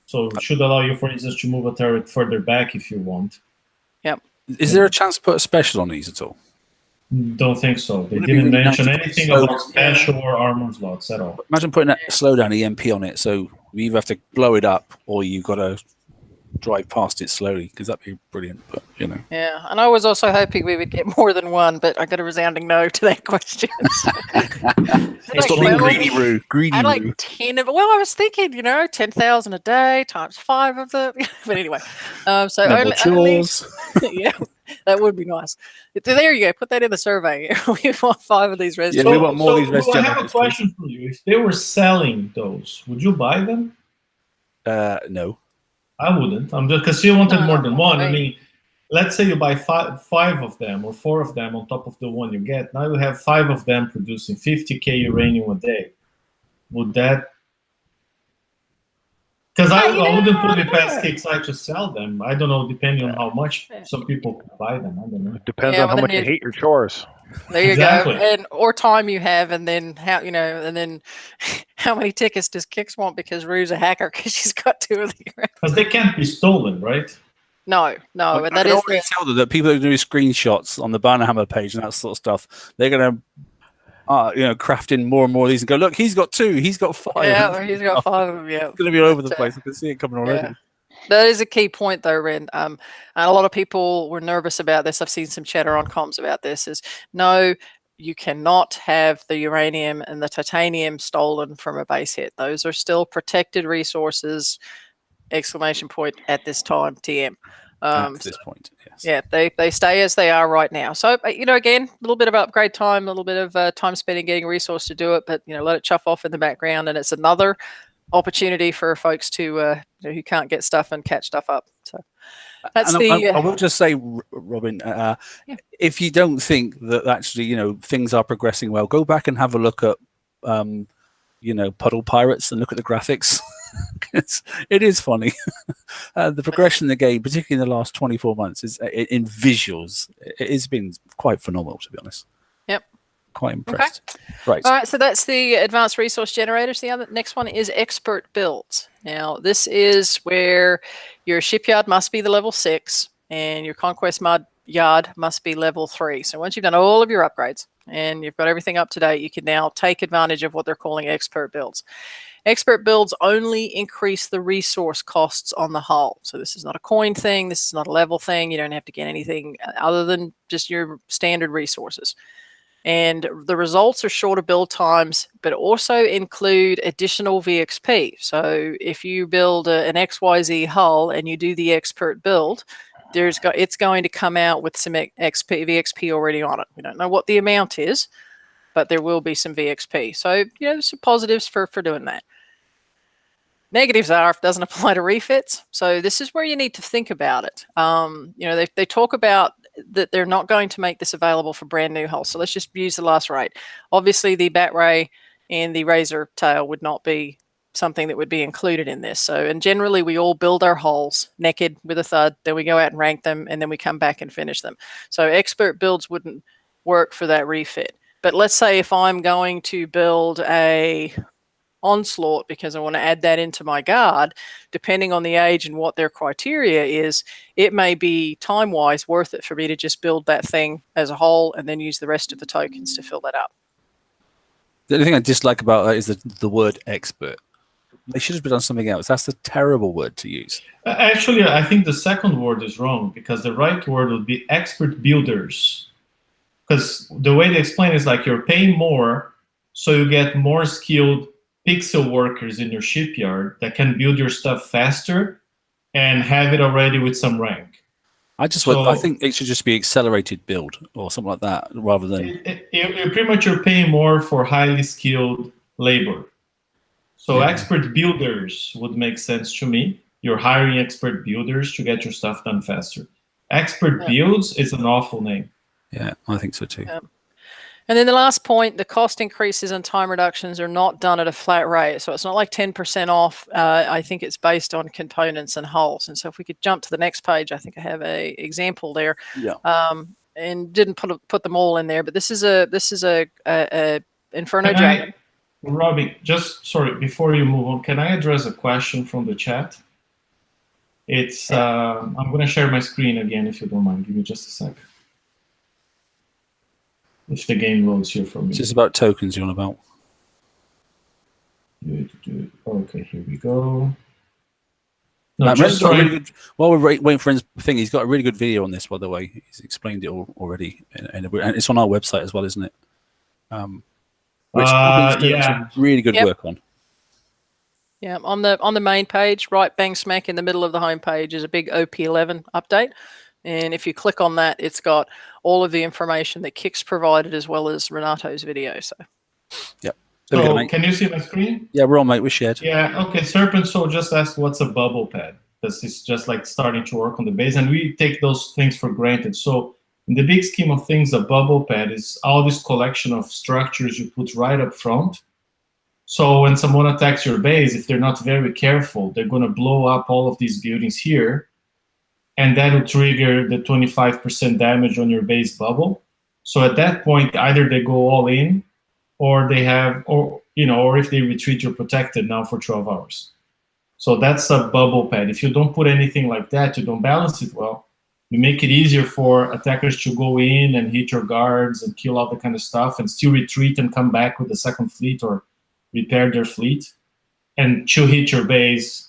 So it should allow you, for instance, to move a turret further back if you want. Yep. Is there a chance to put a special on these at all? Don't think so. They didn't mention anything about special or armor slots at all. Imagine putting a slowdown EMP on it, so you either have to blow it up or you've got to drive past it slowly, because that'd be brilliant. But yeah, and I was also hoping we would get more than one, but I got a resounding no to that question. Greedy I like Roo. 10 of. Well, I was thinking, 10,000 a day times 5 of them. But anyway, so only yeah, that would be nice. There you go. Put that in the survey. We want 5 of these res. Yeah, we want more of these res I have a question for you. If they were selling those, would you buy them? No. I wouldn't. I'm just because you wanted more than one. I mean, let's say you buy five of them or 4 of them on top of the one you get. Now you have 5 of them producing 50k uranium a day. Would that? Because I wouldn't put it past KIXEYE to sell them. I don't know, depending on how much some people could buy them. I don't know. It depends on how much you hate your chores. There you go, or time you have, and then how and then how many tickets does Kix want because Rue's a hacker because she's got 2 of the. Because they can't be stolen, right? No, and that is tell them that people are doing screenshots on the Bannerhammer page and that sort of stuff. They're going to craft in more and more of these and go, look, he's got 2, he's got 5. Yeah, he's got 5 of them. Yeah, it's going to be all over the place. I can see it coming already. Yeah. That is a key point, though, Ren. And a lot of people were nervous about this. I've seen some chatter on comms about this. Is no, you cannot have the uranium and the titanium stolen from a base hit. Those are still protected resources! Exclamation point at this time, TM. At this point, yes. Yeah, they stay as they are right now. So, again, a little bit of upgrade time, a little bit of time spending getting a resource to do it, but, let it chuff off in the background, and it's another opportunity for folks to who can't get stuff and catch stuff up. So that's I will just say, Robin, if you don't think that actually things are progressing well, go back and have a look at Puddle Pirates and look at the graphics. It is funny. The progression in the game, particularly in the last 24 months, is in visuals. It has been quite phenomenal, to be honest. Yep. Quite impressed. Okay. Right. All right. So that's the advanced resource generators. The next one is expert builds. Now, this is where your shipyard must be the level 6 and your conquest yard must be level 3. So once you've done all of your upgrades and you've got everything up to date, you can now take advantage of what they're calling expert builds. Expert builds only increase the resource costs on the hull. So this is not a coin thing. This is not a level thing. You don't have to get anything other than just your standard resources. And the results are shorter build times, but also include additional VXP. So if you build an XYZ hull and you do the expert build, it's going to come out with some VXP already on it. We don't know what the amount is, but there will be some VXP. So, some positives for doing that. Negatives are if it doesn't apply to refits. So this is where you need to think about it. They talk about that they're not going to make this available for brand new hulls. So let's just use the last rate. Obviously, the Bat Ray and the Razor Tail would not be something that would be included in this. So, and generally we all build our hulls naked with a thud, then we go out and rank them, and then we come back and finish them. So expert builds wouldn't work for that refit. But let's say if I'm going to build a onslaught because I want to add that into my guard, depending on the age and what their criteria is, it may be time-wise worth it for me to just build that thing as a whole and then use the rest of the tokens to fill that up. The only thing I dislike about that is the word expert. They should have done something else. That's a terrible word to use. Actually, I think the second word is wrong, because the right word would be expert builders. Because the way they explain it is like you're paying more, so you get more skilled pixel workers in your shipyard that can build your stuff faster and have it already with some rank. I think it should just be accelerated build or something like that, rather than. You're pretty much you're paying more for highly skilled labor. So Yeah. expert builders would make sense to me. You're hiring expert builders to get your stuff done faster. Expert builds is an awful name. Yeah, I think so too. Yeah. And then the last point, the cost increases and time reductions are not done at a flat rate. So it's not like 10% off. I think it's based on components and hulls. And so if we could jump to the next page, I think I have a example there. Yeah. And didn't put them all in there, but this is a Inferno Dragon. Robbie, just sorry, before you move on, can I address a question from the chat? It's I'm going to share my screen again if you don't mind. Give me just a sec. If the game loads here for me. It's just about tokens you're on about. Okay, here we go. No, Matt, just got a sorry. really good, while we're waiting for his thing, he's got a really good video on this, by the way. He's explained it all already, and it's on our website as well, isn't it? Which Robin's doing some really good work on. Yeah, on the main page, right bang smack in the middle of the home page is a big OP11 update. And if you click on that, it's got all of the information that Kix provided as well as Renato's video. So, yep. So can you see my screen? Yeah, we're on, mate. We're shared. Yeah, okay. Serpent Soul just asked what's a bubble pad. Because it's just like starting to work on the base. And we take those things for granted. So in the big scheme of things, a bubble pad is all this collection of structures you put right up front. So when someone attacks your base, if they're not very careful, they're going to blow up all of these buildings here. And that will trigger the 25% damage on your base bubble. So at that point, either they go all in, or they have, or if they retreat, you're protected now for 12 hours. So that's a bubble pad. If you don't put anything like that, you don't balance it well, you make it easier for attackers to go in and hit your guards and kill all the kind of stuff and still retreat and come back with the second fleet or repair their fleet and to hit your base,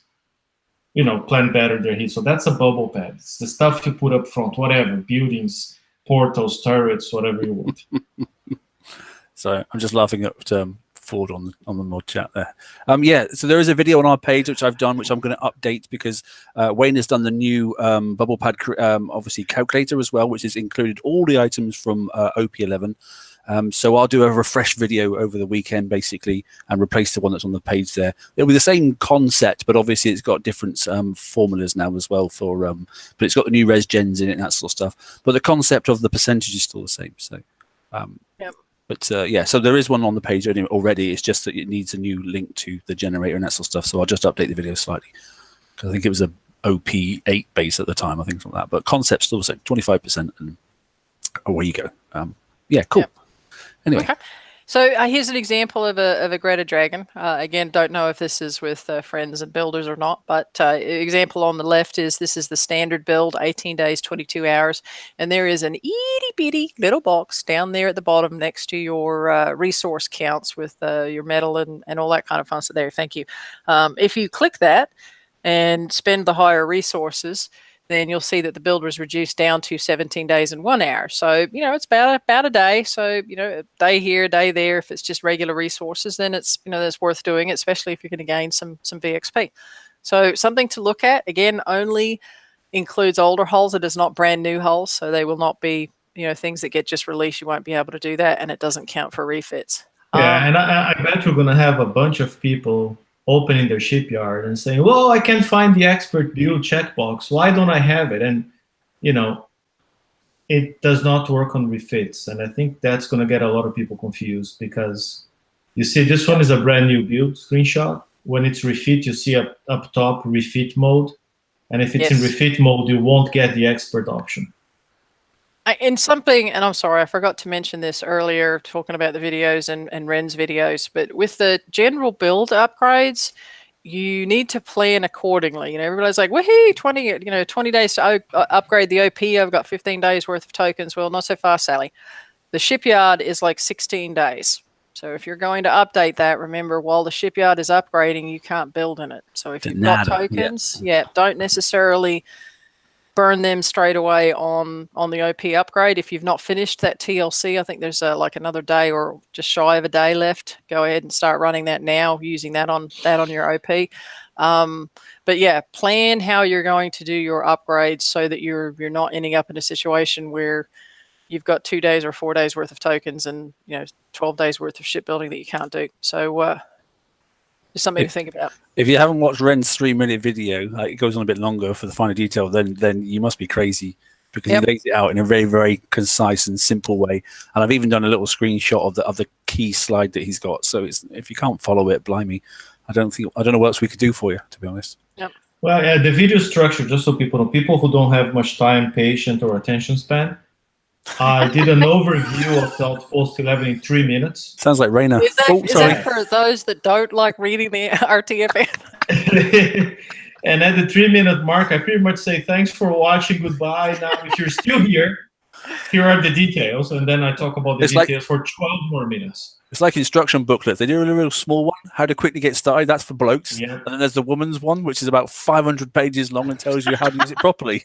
plan better their hit. So that's a bubble pad. It's the stuff you put up front, whatever, buildings, portals, turrets, whatever you want. So I'm just laughing at Ford on the mod chat there. So there is a video on our page which I've done, which I'm going to update because Wayne has done the new bubble pad, obviously calculator as well, which has included all the items from OP11. So I'll do a refresh video over the weekend, basically, and replace the one that's on the page there. It'll be the same concept, but obviously it's got different formulas now as well for, but it's got the new res gens in it and that sort of stuff. But the concept of the percentage is still the same. So, yep. But so there is one on the page already. It's just that it needs a new link to the generator and that sort of stuff. So I'll just update the video slightly because I think it was a OP8 base at the time, I think something like that. But concept's still the same, 25%, and away you go. Cool. Yep. Anyway. Okay. So here's an example of a Greta Dragon. Again, don't know if this is with friends and builders or not, but example on the left is this is the standard build, 18 days, 22 hours. And there is an itty bitty little box down there at the bottom next to your resource counts with your metal and all that kind of fun stuff there. Thank you. If you click that and spend the higher resources, then you'll see that the build was reduced down to 17 days and 1 hour. So, it's about a day. So, a day here, a day there. If it's just regular resources, then it's, that's worth doing it, especially if you're going to gain some VXP. So something to look at, again, only includes older hulls. It is not brand new hulls. So they will not be, things that get just released. You won't be able to do that. And it doesn't count for refits. Yeah, and I bet we're going to have a bunch of people opening their shipyard and saying, well, I can't find the expert build checkbox. Why don't I have it? And, it does not work on refits. And I think that's going to get a lot of people confused because you see this one is a brand new build screenshot. When it's refit, you see up top refit mode. And if it's in refit mode, you won't get the expert option. In something, and I'm sorry, I forgot to mention this earlier, talking about the videos and Ren's videos, but with the general build upgrades, you need to plan accordingly. You know, everybody's like, woohoo, 20 days to upgrade the OP. I've got 15 days worth of tokens. Well, not so fast, Sally. The shipyard is like 16 days. So if you're going to update that, remember, while the shipyard is upgrading, you can't build in it. So if you've got tokens, don't necessarily burn them straight away on the OP upgrade. If you've not finished that TLC, I think there's like another day or just shy of a day left. Go ahead and start running that now, using that on your OP. But yeah, plan how you're going to do your upgrades so that you're not ending up in a situation where you've got 2 days or 4 days worth of tokens and 12 days worth of shipbuilding that you can't do. So just something to think about. If you haven't watched Ren's 3-minute video, it goes on a bit longer for the finer detail, then you must be crazy, because he lays it out in a very, very concise and simple way. And I've even done a little screenshot of the key slide that he's got. So if you can't follow it, blimey, I don't know what else we could do for you, to be honest. Yep. Well, the video structure, just so people know, people who don't have much time, patience, or attention span, I did an overview of the Outpost 11 in 3 minutes. Sounds like Rainer. Is that for those that don't like reading the RTFM? And at the 3-minute mark, I pretty much say, thanks for watching, goodbye. Now, if you're still here are the details. And then I talk about the details for 12 more minutes. It's like instruction booklets. They do a real small one, how to quickly get started. That's for blokes. Yeah. And then there's the woman's one, which is about 500 pages long and tells you how to use it properly.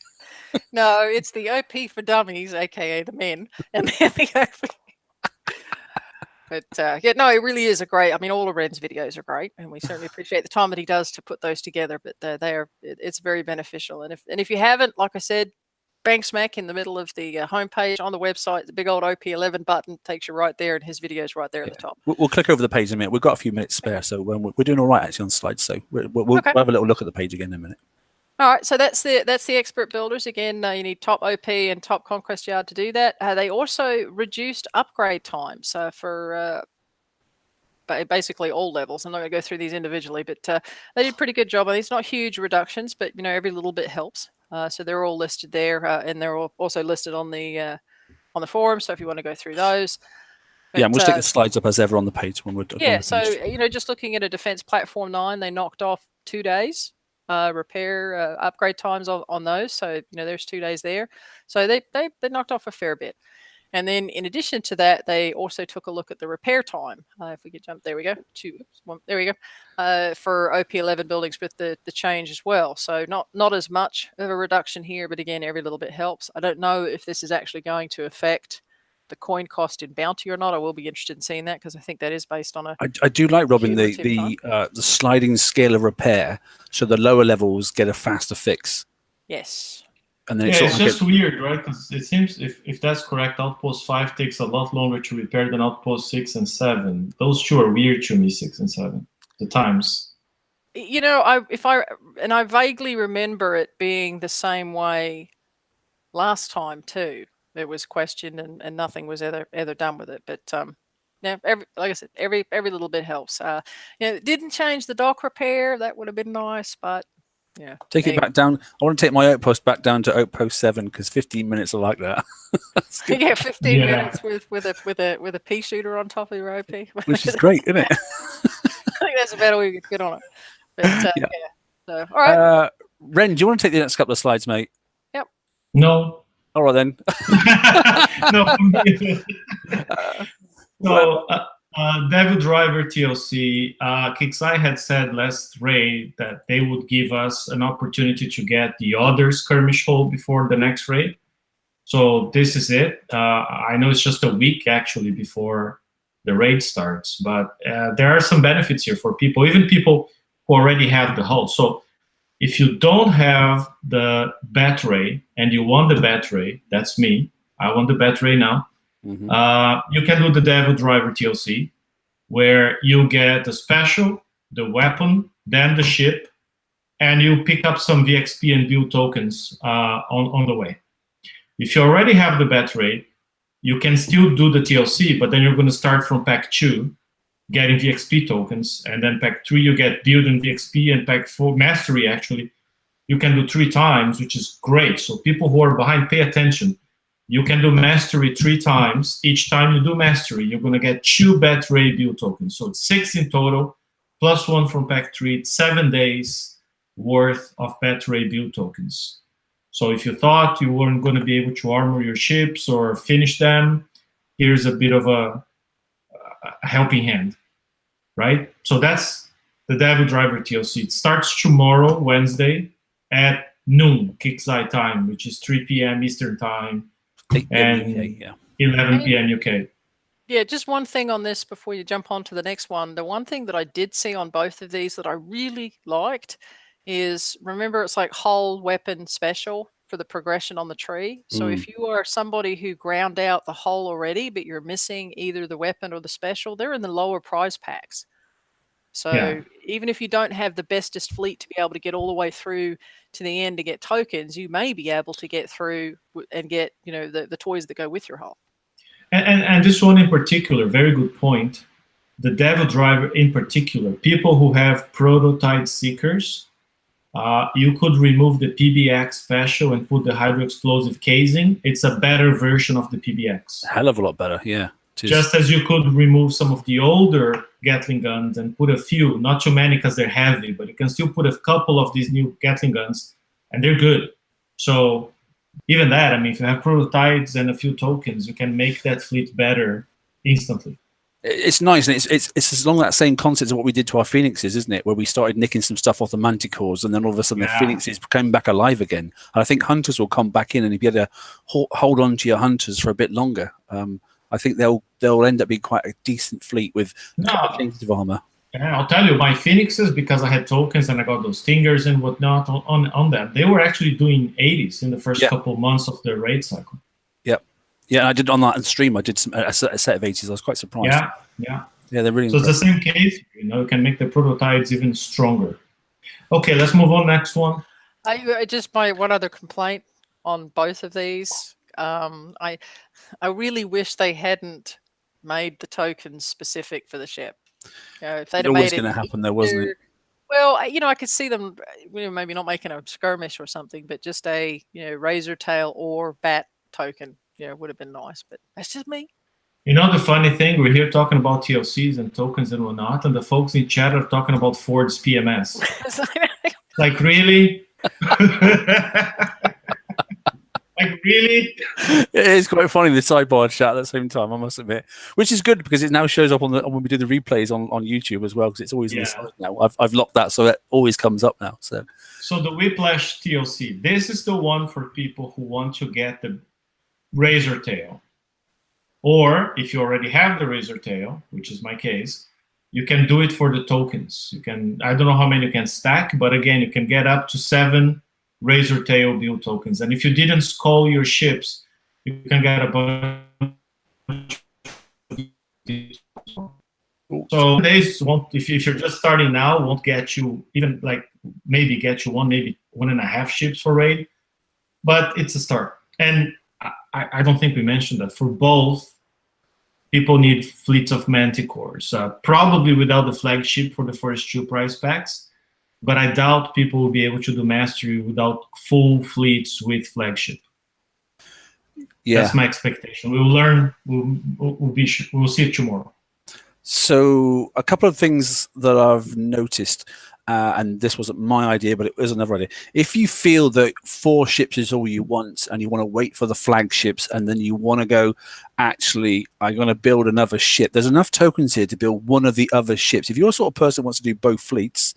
No, it's the OP for dummies, aka the men, and then the OP. But it really is a great. I mean, all of Ren's videos are great, and we certainly appreciate the time that he does to put those together. But it's very beneficial. And if you haven't, like I said, bang smack in the middle of the homepage on the website, the big old OP11 button takes you right there, and his video's right there at the top. We'll click over the page in a minute. We've got a few minutes spare, so we're doing all right actually on slides. So we'll have a little look at the page again in a minute. All right, so that's the expert builders. Again, you need top OP and top Conquest Yard to do that. They also reduced upgrade times for basically all levels. I'm not going to go through these individually, but they did a pretty good job. And it's not huge reductions, but every little bit helps. So they're all listed there, and they're also listed on the forum. So if you want to go through those. But, and we'll stick the slides up as ever on the page when we're done. Yeah, so just looking at a Defense Platform 9, they knocked off 2 days. Repair upgrade times on those, so there's 2 days there, so they knocked off a fair bit. And then in addition to that, they also took a look at the repair time. If we could jump, there we go. There we go. For OP11 buildings with the change as well. So not as much of a reduction here, but again, every little bit helps. I don't know if this is actually going to affect the coin cost in Bounty or not. I will be interested in seeing that, because I think that is based on I do like, Robin, the sliding scale of repair, so the lower levels get a faster fix. Yes. And then it's just weird, right? Because it seems, if that's correct, Outpost 5 takes a lot longer to repair than Outpost 6 and 7. Those two are weird to me, 6 and 7. The times. I vaguely remember it being the same way last time too. It was questioned and nothing was ever done with it. But like I said, every little bit helps. It didn't change the dock repair. That would have been nice, but yeah. Take it back down. I want to take my outpost back down to outpost 7, because 15 minutes are like that. Yeah, 15 minutes with a pea shooter on top of your OP, which is great, isn't it? I think that's about all we could get on it. But yeah. So all right. Ren, do you want to take the next couple of slides, mate? Yep. No. All right then. No. Devil Driver TLC, Kixeye had said last raid that they would give us an opportunity to get the other skirmish hole before the next raid. So this is it. I know it's just a week actually before the raid starts, but there are some benefits here for people, even people who already have the hull. So if you don't have the bat ray and you want the bat ray, that's me. I want the bat ray now. Mm-hmm. You can do the Devil Driver TLC, where you get the special, the weapon, then the ship, and you pick up some VXP and build tokens on the way. If you already have the bat ray, you can still do the TLC, but then you're going to start from pack 2, getting VXP tokens, and then pack 3 you get build and VXP, and pack 4 mastery actually you can do 3 times, which is great. So people who are behind, pay attention. You can do mastery 3 times. Each time you do mastery, you're going to get 2 Bat-Ray build tokens. So it's 6 in total, plus 1 from pack 3. It's 7 days worth of Bat-Ray build tokens. So if you thought you weren't going to be able to armor your ships or finish them, here's a bit of a helping hand, right? So that's the Devil Driver TLC. It starts tomorrow, Wednesday, at noon, Kixeye time, which is 3 p.m. Eastern time, and 11 p.m. UK. Yeah, just one thing on this before you jump on to the next one. The one thing that I did see on both of these that I really liked is, remember, it's like whole weapon special for the progression on the tree. So if you are somebody who ground out the whole already, but you're missing either the weapon or the special, they're in the lower prize packs. So even if you don't have the bestest fleet to be able to get all the way through to the end to get tokens, you may be able to get through and get, you know, the toys that go with your hull. And this one in particular, very good point. The Devil Driver in particular, people who have prototype seekers, you could remove the PBX special and put the hydro explosive casing. It's a better version of the PBX. Hell of a lot better, yeah. Just as you could remove some of the older Gatling guns and put a few, not too many because they're heavy, but you can still put a couple of these new Gatling guns and they're good. So even that, I mean, if you have prototypes and a few tokens, you can make that fleet better instantly. It's nice, and it's along that same concept of what we did to our Phoenixes, isn't it? Where we started nicking some stuff off the Manticores, and then all of a sudden the Phoenixes came back alive again. And I think Hunters will come back in, and if you had to hold on to your Hunters for a bit longer, I think they'll end up being quite a decent fleet with changes of armor. Yeah, I'll tell you, my Phoenixes, because I had tokens and I got those stingers and whatnot on them, they were actually doing 80s in the first couple of months of the raid cycle. Yeah, I did on that stream. I did a set of 80s. I was quite surprised. Yeah, they're really. So it's the same case. You know, you can make the prototypes even stronger. Okay, let's move on. Next one. Just my one other complaint on both of these. I really wish they hadn't made the tokens specific for the ship. You know, if they'd have made it, going to happen, there wasn't it? Well, you know, I could see them, you know, maybe not making a skirmish or something, but just a, you know, razor tail or bat token. Yeah, would have been nice, but that's just me. You know, the funny thing, we're here talking about TLCs and tokens and whatnot, and the folks in chat are talking about Ford's PMS. Like, really? Like, really? It is quite funny, the sidebar chat at the same time, I must admit. Which is good because it now shows up on when we do the replays on YouTube as well, because it's always on the side now. I've locked that, so it always comes up now. So the Whiplash TLC, this is the one for people who want to get the razor tail, or if you already have the razor tail, which is my case, you can do it for the tokens. You can, I don't know how many you can stack, but again, you can get up to 7 razor tail build tokens, and if you didn't skull your ships, you can get a bunch. So days won't, if you're just starting now, won't get you even, like, maybe get you 1, maybe 1.5 ships for raid, but it's a start. And I don't think we mentioned that for both, people need fleets of Manticores, probably without the flagship for the first 2 prize packs, but I doubt people will be able to do mastery without full fleets with flagship. Yeah, that's my expectation. We will learn. We'll see it tomorrow. So a couple of things that I've noticed. And this wasn't my idea, but it was another idea. If you feel that 4 ships is all you want and you want to wait for the flagships and then you want to go, actually, I'm going to build another ship, there's enough tokens here to build one of the other ships. If you're the sort of person who wants to do both fleets,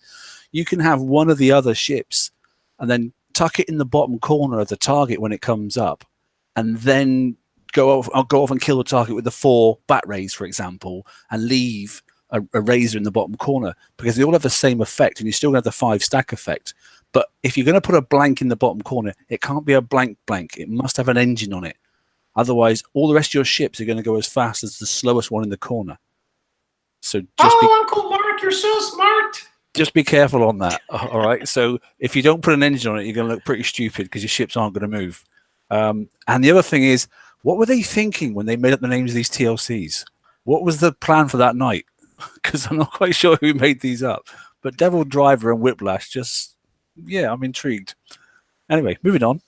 you can have one of the other ships and then tuck it in the bottom corner of the target when it comes up, and then go off and kill the target with the 4 bat rays, for example, and leave a razor in the bottom corner, because they all have the same effect and you still have the 5 stack effect. But if you're going to put a blank in the bottom corner, it can't be a blank. It must have an engine on it. Otherwise, all the rest of your ships are going to go as fast as the slowest one in the corner. So just Uncle Mark, you're so smart. Just be careful on that. All right. So if you don't put an engine on it, you're going to look pretty stupid because your ships aren't going to move. And the other thing is, what were they thinking when they made up the names of these TLCs? What was the plan for that night? Because I'm not quite sure who made these up. But Devil Driver and Whiplash, just, yeah, I'm intrigued. Anyway, moving on.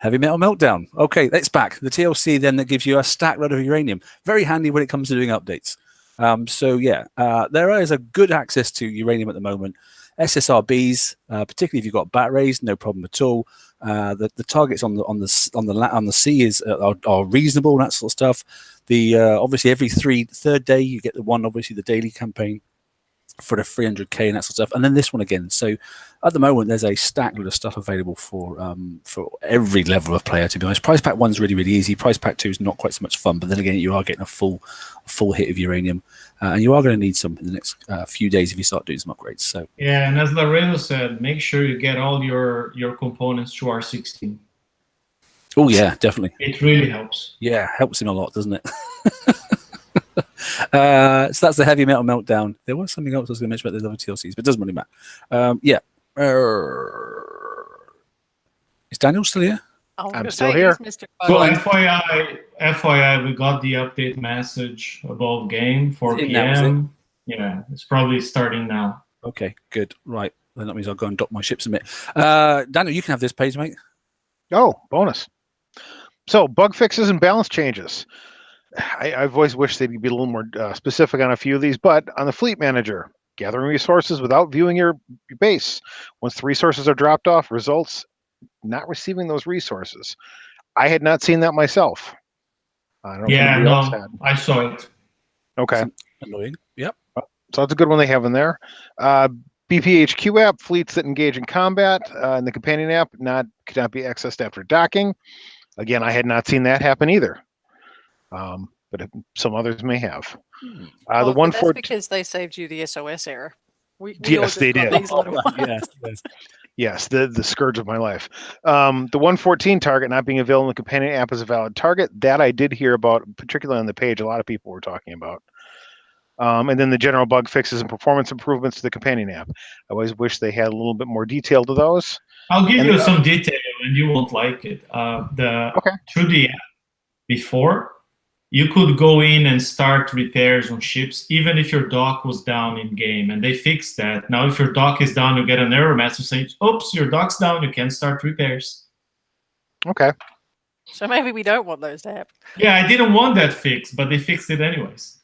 Heavy Metal Meltdown. Okay, that's back. The TLC then that gives you a stack load of uranium. Very handy when it comes to doing updates. There is a good access to uranium at the moment. SSRBs, particularly if you've got batteries, no problem at all. The targets on the sea are reasonable and that sort of stuff. The obviously every third day you get the daily campaign for the 300k and that sort of stuff, and then this one again. So at the moment there's a stack load of stuff available for every level of player, to be honest. Price pack 1's really easy. Price pack 2 is not quite so much fun, but then again you are getting a full hit of uranium, and you are going to need some in the next few days if you start doing some upgrades. So yeah, and as Laredo said, make sure you get all your components to R16. Oh yeah, definitely. It really helps. Yeah, helps him a lot, doesn't it? So that's the Heavy Metal Meltdown. There was something else I was going to mention about those other TLCs, but it doesn't really matter. Is Daniel still here? I'm still here. Mr. So FYI, we got the update message above game 4 p.m. Yeah, it's probably starting now. Okay, good. Right, then that means I'll go and dock my ships a bit. Daniel, you can have this page, mate. Oh, bonus. So bug fixes and balance changes. I've always wished they'd be a little more specific on a few of these, but on the fleet manager, gathering resources without viewing your base. Once the resources are dropped off, results not receiving those resources. I had not seen that myself. I don't know if anybody else had. I saw it. Okay. Annoying. Yep. So that's a good one they have in there. BPHQ app, fleets that engage in combat, and the companion app could not be accessed after docking. Again, I had not seen that happen either. But some others may have. The one that's because they saved you the SOS error. Yes, they did. Yes, the scourge of my life. The 114 target not being available in the companion app as a valid target. That I did hear about, particularly on the page. A lot of people were talking about. And then the general bug fixes and performance improvements to the companion app. I always wish they had a little bit more detail to those. I'll give you some detail, and you won't like it. Through the app before, you could go in and start repairs on ships, even if your dock was down in game, and they fixed that. Now, if your dock is down, you get an error message saying, "Oops, your dock's down. You can't start repairs." Okay. So maybe we don't want those to happen. Yeah, I didn't want that fixed, but they fixed it anyways.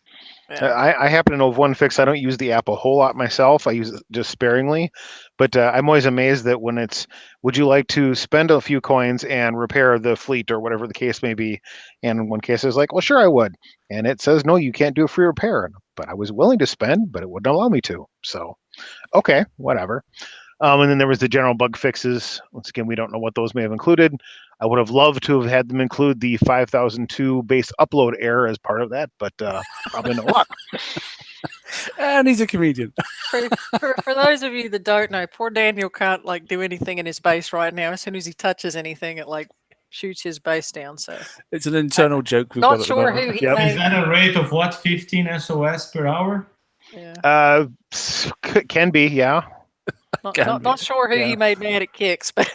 Yeah. I happen to know of one fix. I don't use the app a whole lot myself. I use it just sparingly. But I'm always amazed that when it's, would you like to spend a few coins and repair the fleet or whatever the case may be? And in one case, I was like, well, sure, I would. And it says, no, you can't do a free repair. But I was willing to spend, but it wouldn't allow me to. So, okay, whatever. And then there was the general bug fixes. Once again, we don't know what those may have included. I would have loved to have had them include the 5002 base upload error as part of that, but probably no luck. And he's a comedian. For those of you that don't know, poor Daniel can't do anything in his base right now. As soon as he touches anything, it shoots his base down. So it's an internal joke. Not sure who he Is that a rate of what, 15 SOS per hour? Yeah. Can be, yeah. Not sure who he made mad at kicks, but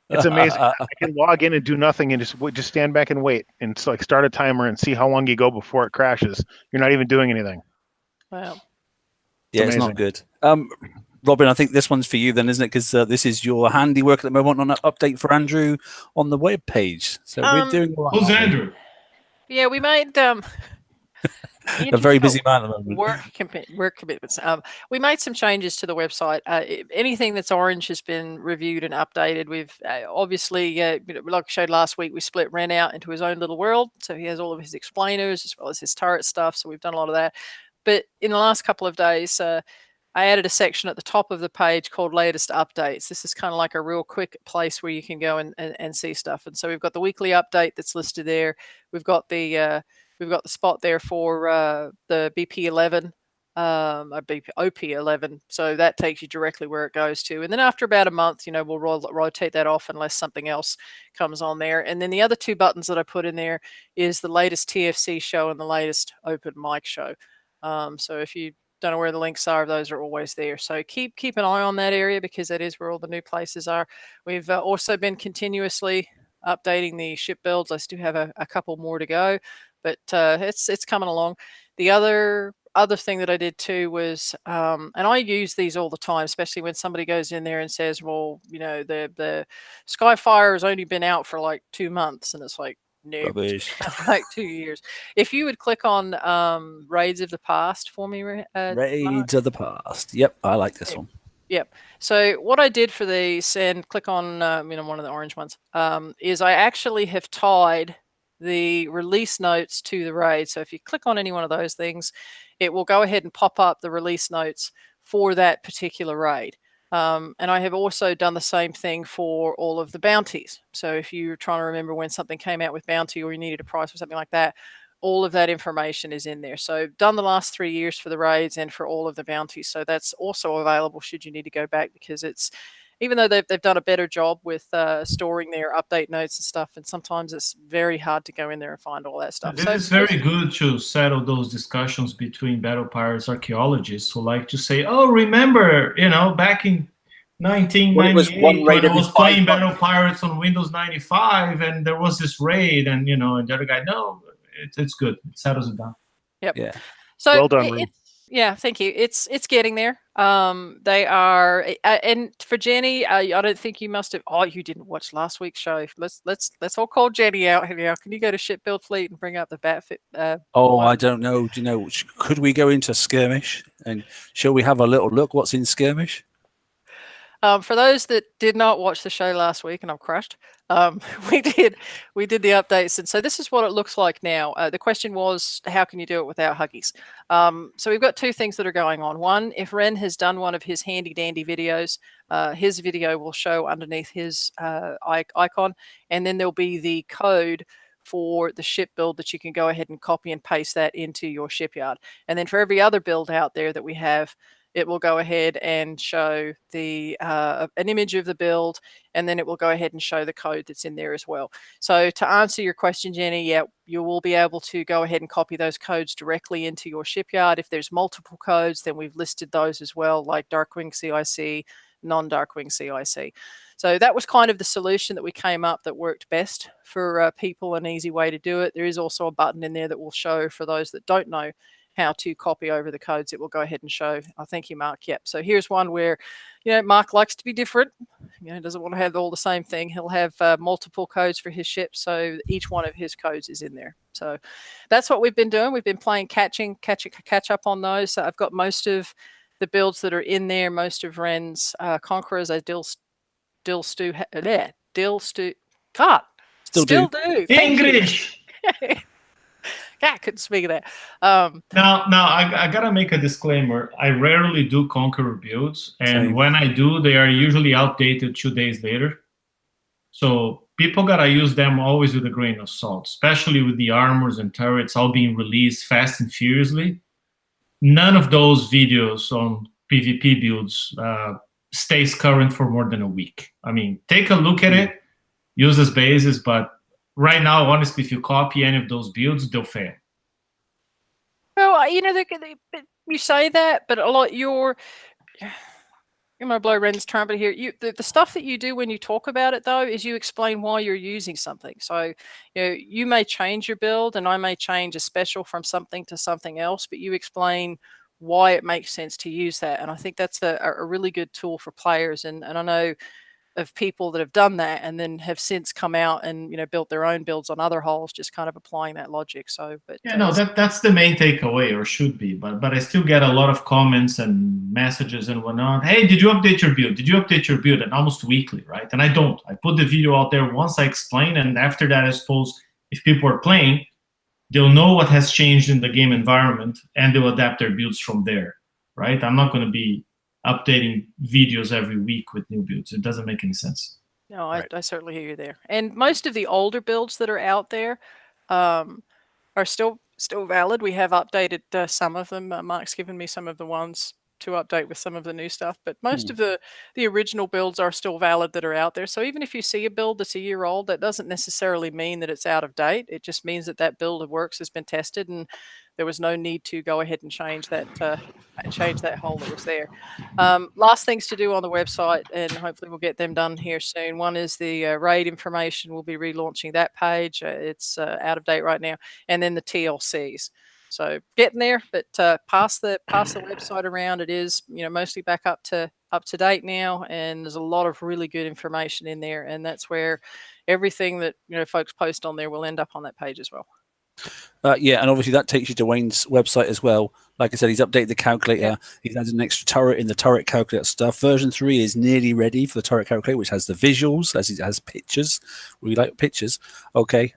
it's amazing. I can log in and do nothing and just stand back and wait and start a timer and see how long you go before it crashes. You're not even doing anything. Wow. Yeah, it's not good. Robin, I think this one's for you then, isn't it? Because this is your handiwork at the moment on an update for Andrew on the web page. So we're doing. Who's Andrew? Yeah, we made a very busy man at the moment. Work commitments. We made some changes to the website. Anything that's orange has been reviewed and updated. We've obviously, like I showed last week, we split Ren out into his own little world. So he has all of his explainers as well as his turret stuff. So we've done a lot of that. But in the last couple of days, I added a section at the top of the page called latest updates. This is kind of like a real quick place where you can go and see stuff. And so we've got the weekly update that's listed there. We've got the spot there for the BP11, OP11. So that takes you directly where it goes to. And then after about a month, we'll rotate that off unless something else comes on there. And then the other two buttons that I put in there is the latest TFC show and the latest open mic show. So if you don't know where the links are, those are always there. So keep an eye on that area because that is where all the new places are. We've also been continuously updating the ship builds. I still have a couple more to go, but it's coming along. The other other thing that I did too was, and I use these all the time, especially when somebody goes in there and says, "Well, the Skyfire has only been out for like 2 months," and it's like, nope, Rubbish. like 2 years. If you would click on Raids of the Past for me, Mark. Raids of the Past. Yep, I like this one. Yep. So what I did for these, and click on one of the orange ones, is I actually have tied the release notes to the raid. So if you click on any one of those things, it will go ahead and pop up the release notes for that particular raid. And I have also done the same thing for all of the bounties. So if you're trying to remember when something came out with bounty or you needed a price or something like that, all of that information is in there. So done the last 3 years for the raids and for all of the bounties. So that's also available should you need to go back, because it's, even though they've done a better job with storing their update notes and stuff, and sometimes it's very hard to go in there and find all that stuff. This So is very good to settle those discussions between battle pirates archaeologists who like to say, "Oh, remember, back in 1998 when I was playing Battle Pirates on Windows 95, and there was this raid, and and the other guy, no, it's good, it settles it down." Yep. Yeah. So Well done, Rue. yeah, thank you. It's getting there. They are, and for Jenny, I don't think you must have. Oh, you didn't watch last week's show. Let's all call Jenny out here now. Can you go to Shipbuild Fleet and bring up the Batfit? I don't know. Do you know? Could we go into Skirmish, and shall we have a little look what's in Skirmish? For those that did not watch the show last week, and I'm crushed, we did the updates, and so this is what it looks like now. The question was, how can you do it without Huggies? So we've got two things that are going on. One, if Ren has done one of his handy dandy videos, his video will show underneath his icon, and then there'll be the code for the ship build that you can go ahead and copy and paste that into your shipyard. And then for every other build out there that we have, it will go ahead and show the an image of the build, and then it will go ahead and show the code that's in there as well. So to answer your question, Jenny, yeah, you will be able to go ahead and copy those codes directly into your shipyard. If there's multiple codes, then we've listed those as well, like Darkwing CIC, non-Darkwing CIC. So that was kind of the solution that we came up that worked best for people, an easy way to do it. There is also a button in there that will show for those that don't know how to copy over the codes. It will go ahead and show. Oh, thank you, Mark. Yep. So here's one where, Mark likes to be different. Doesn't want to have all the same thing. He'll have multiple codes for his ship. So each one of his codes is in there. So that's what we've been doing. We've been playing catch up on those. So I've got most of the builds that are in there. Most of Ren's Conquerors. Dill Stew. God. Still do. English. I couldn't speak of that. Now, I gotta make a disclaimer. I rarely do Conqueror builds, and Same. when I do, they are usually outdated 2 days later. So people gotta use them always with a grain of salt, especially with the armors and turrets all being released fast and furiously. None of those videos on PvP builds stays current for more than a week. I mean, take a look at it, use as basis, but right now, honestly, if you copy any of those builds, they'll fail. Well, you say that, but a lot you're going to blow Ren's trumpet here. The stuff that you do when you talk about it, though, is you explain why you're using something. So, you may change your build, and I may change a special from something to something else, but you explain why it makes sense to use that. And I think that's a really good tool for players. And I know of people that have done that and then have since come out and built their own builds on other hulls, just kind of applying that logic. So, but yeah, no, that's the main takeaway, or should be. But I still get a lot of comments and messages and whatnot. Hey, did you update your build? Did you update your build? And almost weekly, right? And I don't. I put the video out there once I explain, and after that, I suppose if people are playing, they'll know what has changed in the game environment, and they'll adapt their builds from there, right? I'm not going to be updating videos every week with new builds. It doesn't make any sense. No, I certainly hear you there. And most of the older builds that are out there are still valid. We have updated some of them. Mark's given me some of the ones to update with some of the new stuff, but most of the original builds are still valid that are out there. So even if you see a build that's a year old, that doesn't necessarily mean that it's out of date. It just means that build of works has been tested, and there was no need to go ahead and change that hull that was there. Last things to do on the website, and hopefully we'll get them done here soon. One is the raid information. We'll be relaunching that page. It's out of date right now. And then the TLCs. So getting there, but pass the website around. It is, you know, mostly back up to date now, and there's a lot of really good information in there, and that's where everything that, you know, folks post on there will end up on that page as well. Yeah, and obviously that takes you to Wayne's website as well. Like I said, he's updated the calculator. Yeah. He's added an extra turret in the turret calculator stuff. Version 3 is nearly ready for the turret calculator, which has the visuals, as it has pictures. We like pictures. Okay.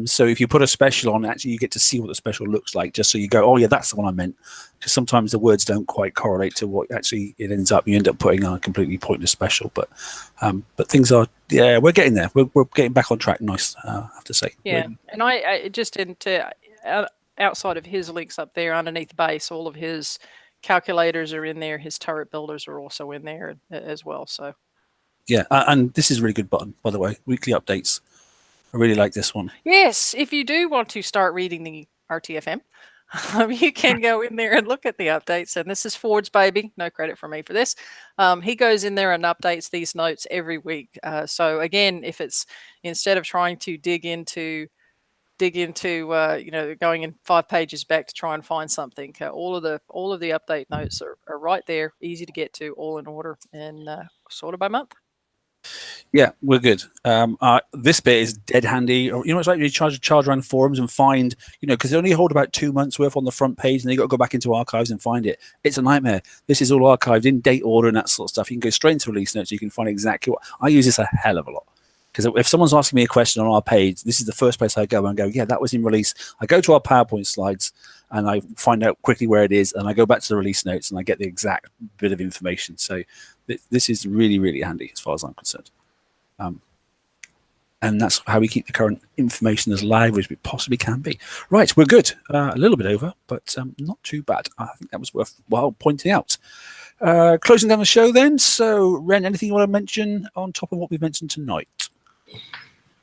So if you put a special on, actually you get to see what the special looks like, just so you go, oh yeah, that's the one I meant. Because sometimes the words don't quite correlate to what actually it ends up. You end up putting on a completely pointless special. But things are, yeah, we're getting there. We're getting back on track. Nice, I have to say. Yeah, and I just into outside of his links up there underneath the base, all of his calculators are in there. His turret builders are also in there as well. So yeah, and this is a really good button, by the way. Weekly updates. I really like this one. yes, if you do want to start reading the RTFM, you can go in there and look at the updates. And this is Ford's baby. No credit for me for this. He goes in there and updates these notes every week. So again, if it's instead of trying to dig into you know, going in 5 pages back to try and find something, all of the update notes are right there, easy to get to, all in order, and sorted by month. Yeah, we're good. This bit is dead handy. You know, it's like you charge around forums and find, you know, because they only hold about 2 months worth on the front page, and then you got to go back into archives and find it. It's a nightmare. This is all archived in date order and that sort of stuff. You can go straight into release notes. You can find exactly what I use. This a hell of a lot. Because if someone's asking me a question on our page, this is the first place I go and go, yeah, that was in release. I go to our PowerPoint slides and I find out quickly where it is, and I go back to the release notes and I get the exact bit of information. So this is really, really handy as far as I'm concerned. And that's how we keep the current information as live as we possibly can be. Right, we're good. A little bit over, but not too bad. I think that was worthwhile pointing out. Closing down the show then. So, Ren, anything you want to mention on top of what we've mentioned tonight?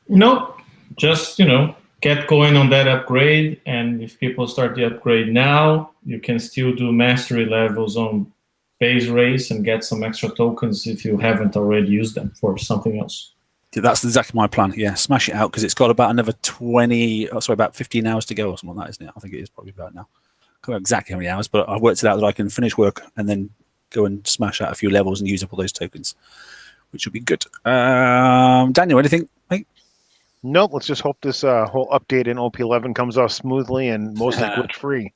Nope. Just, you know, get going on that upgrade. And if people start the upgrade now, you can still do mastery levels on base race and get some extra tokens if you haven't already used them for something else. Yeah, that's exactly my plan. Yeah, smash it out, because it's got about another about 15 hours to go or something like that, isn't it? I think it is probably about now. I can't remember exactly how many hours, but I worked it out that I can finish work and then go and smash out a few levels and use up all those tokens, which would be good. Daniel, anything, mate? Nope. Let's just hope this whole update in OP11 comes off smoothly and mostly glitch free.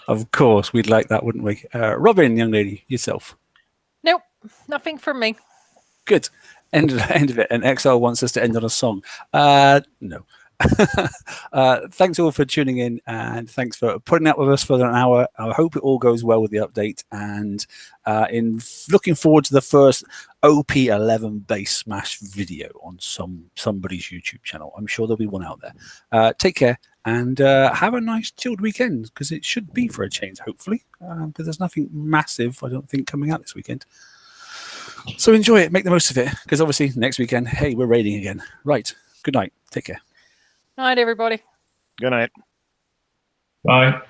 Of course, we'd like that, wouldn't we? Robin, young lady, yourself. Nope, nothing from me. Good. End of it. And XL wants us to end on a song. No. Thanks all for tuning in, and thanks for putting up with us for an hour. I hope it all goes well with the update, and looking forward to the first OP11 base smash video on somebody's YouTube channel. I'm sure there'll be one out there. Take care and have a nice chilled weekend, because it should be for a change, hopefully, because there's nothing massive, I don't think, coming out this weekend. So enjoy it, make the most of it, because obviously next weekend, hey, we're raiding again. Right. Good night. Take care. Night, everybody. Good night. Bye.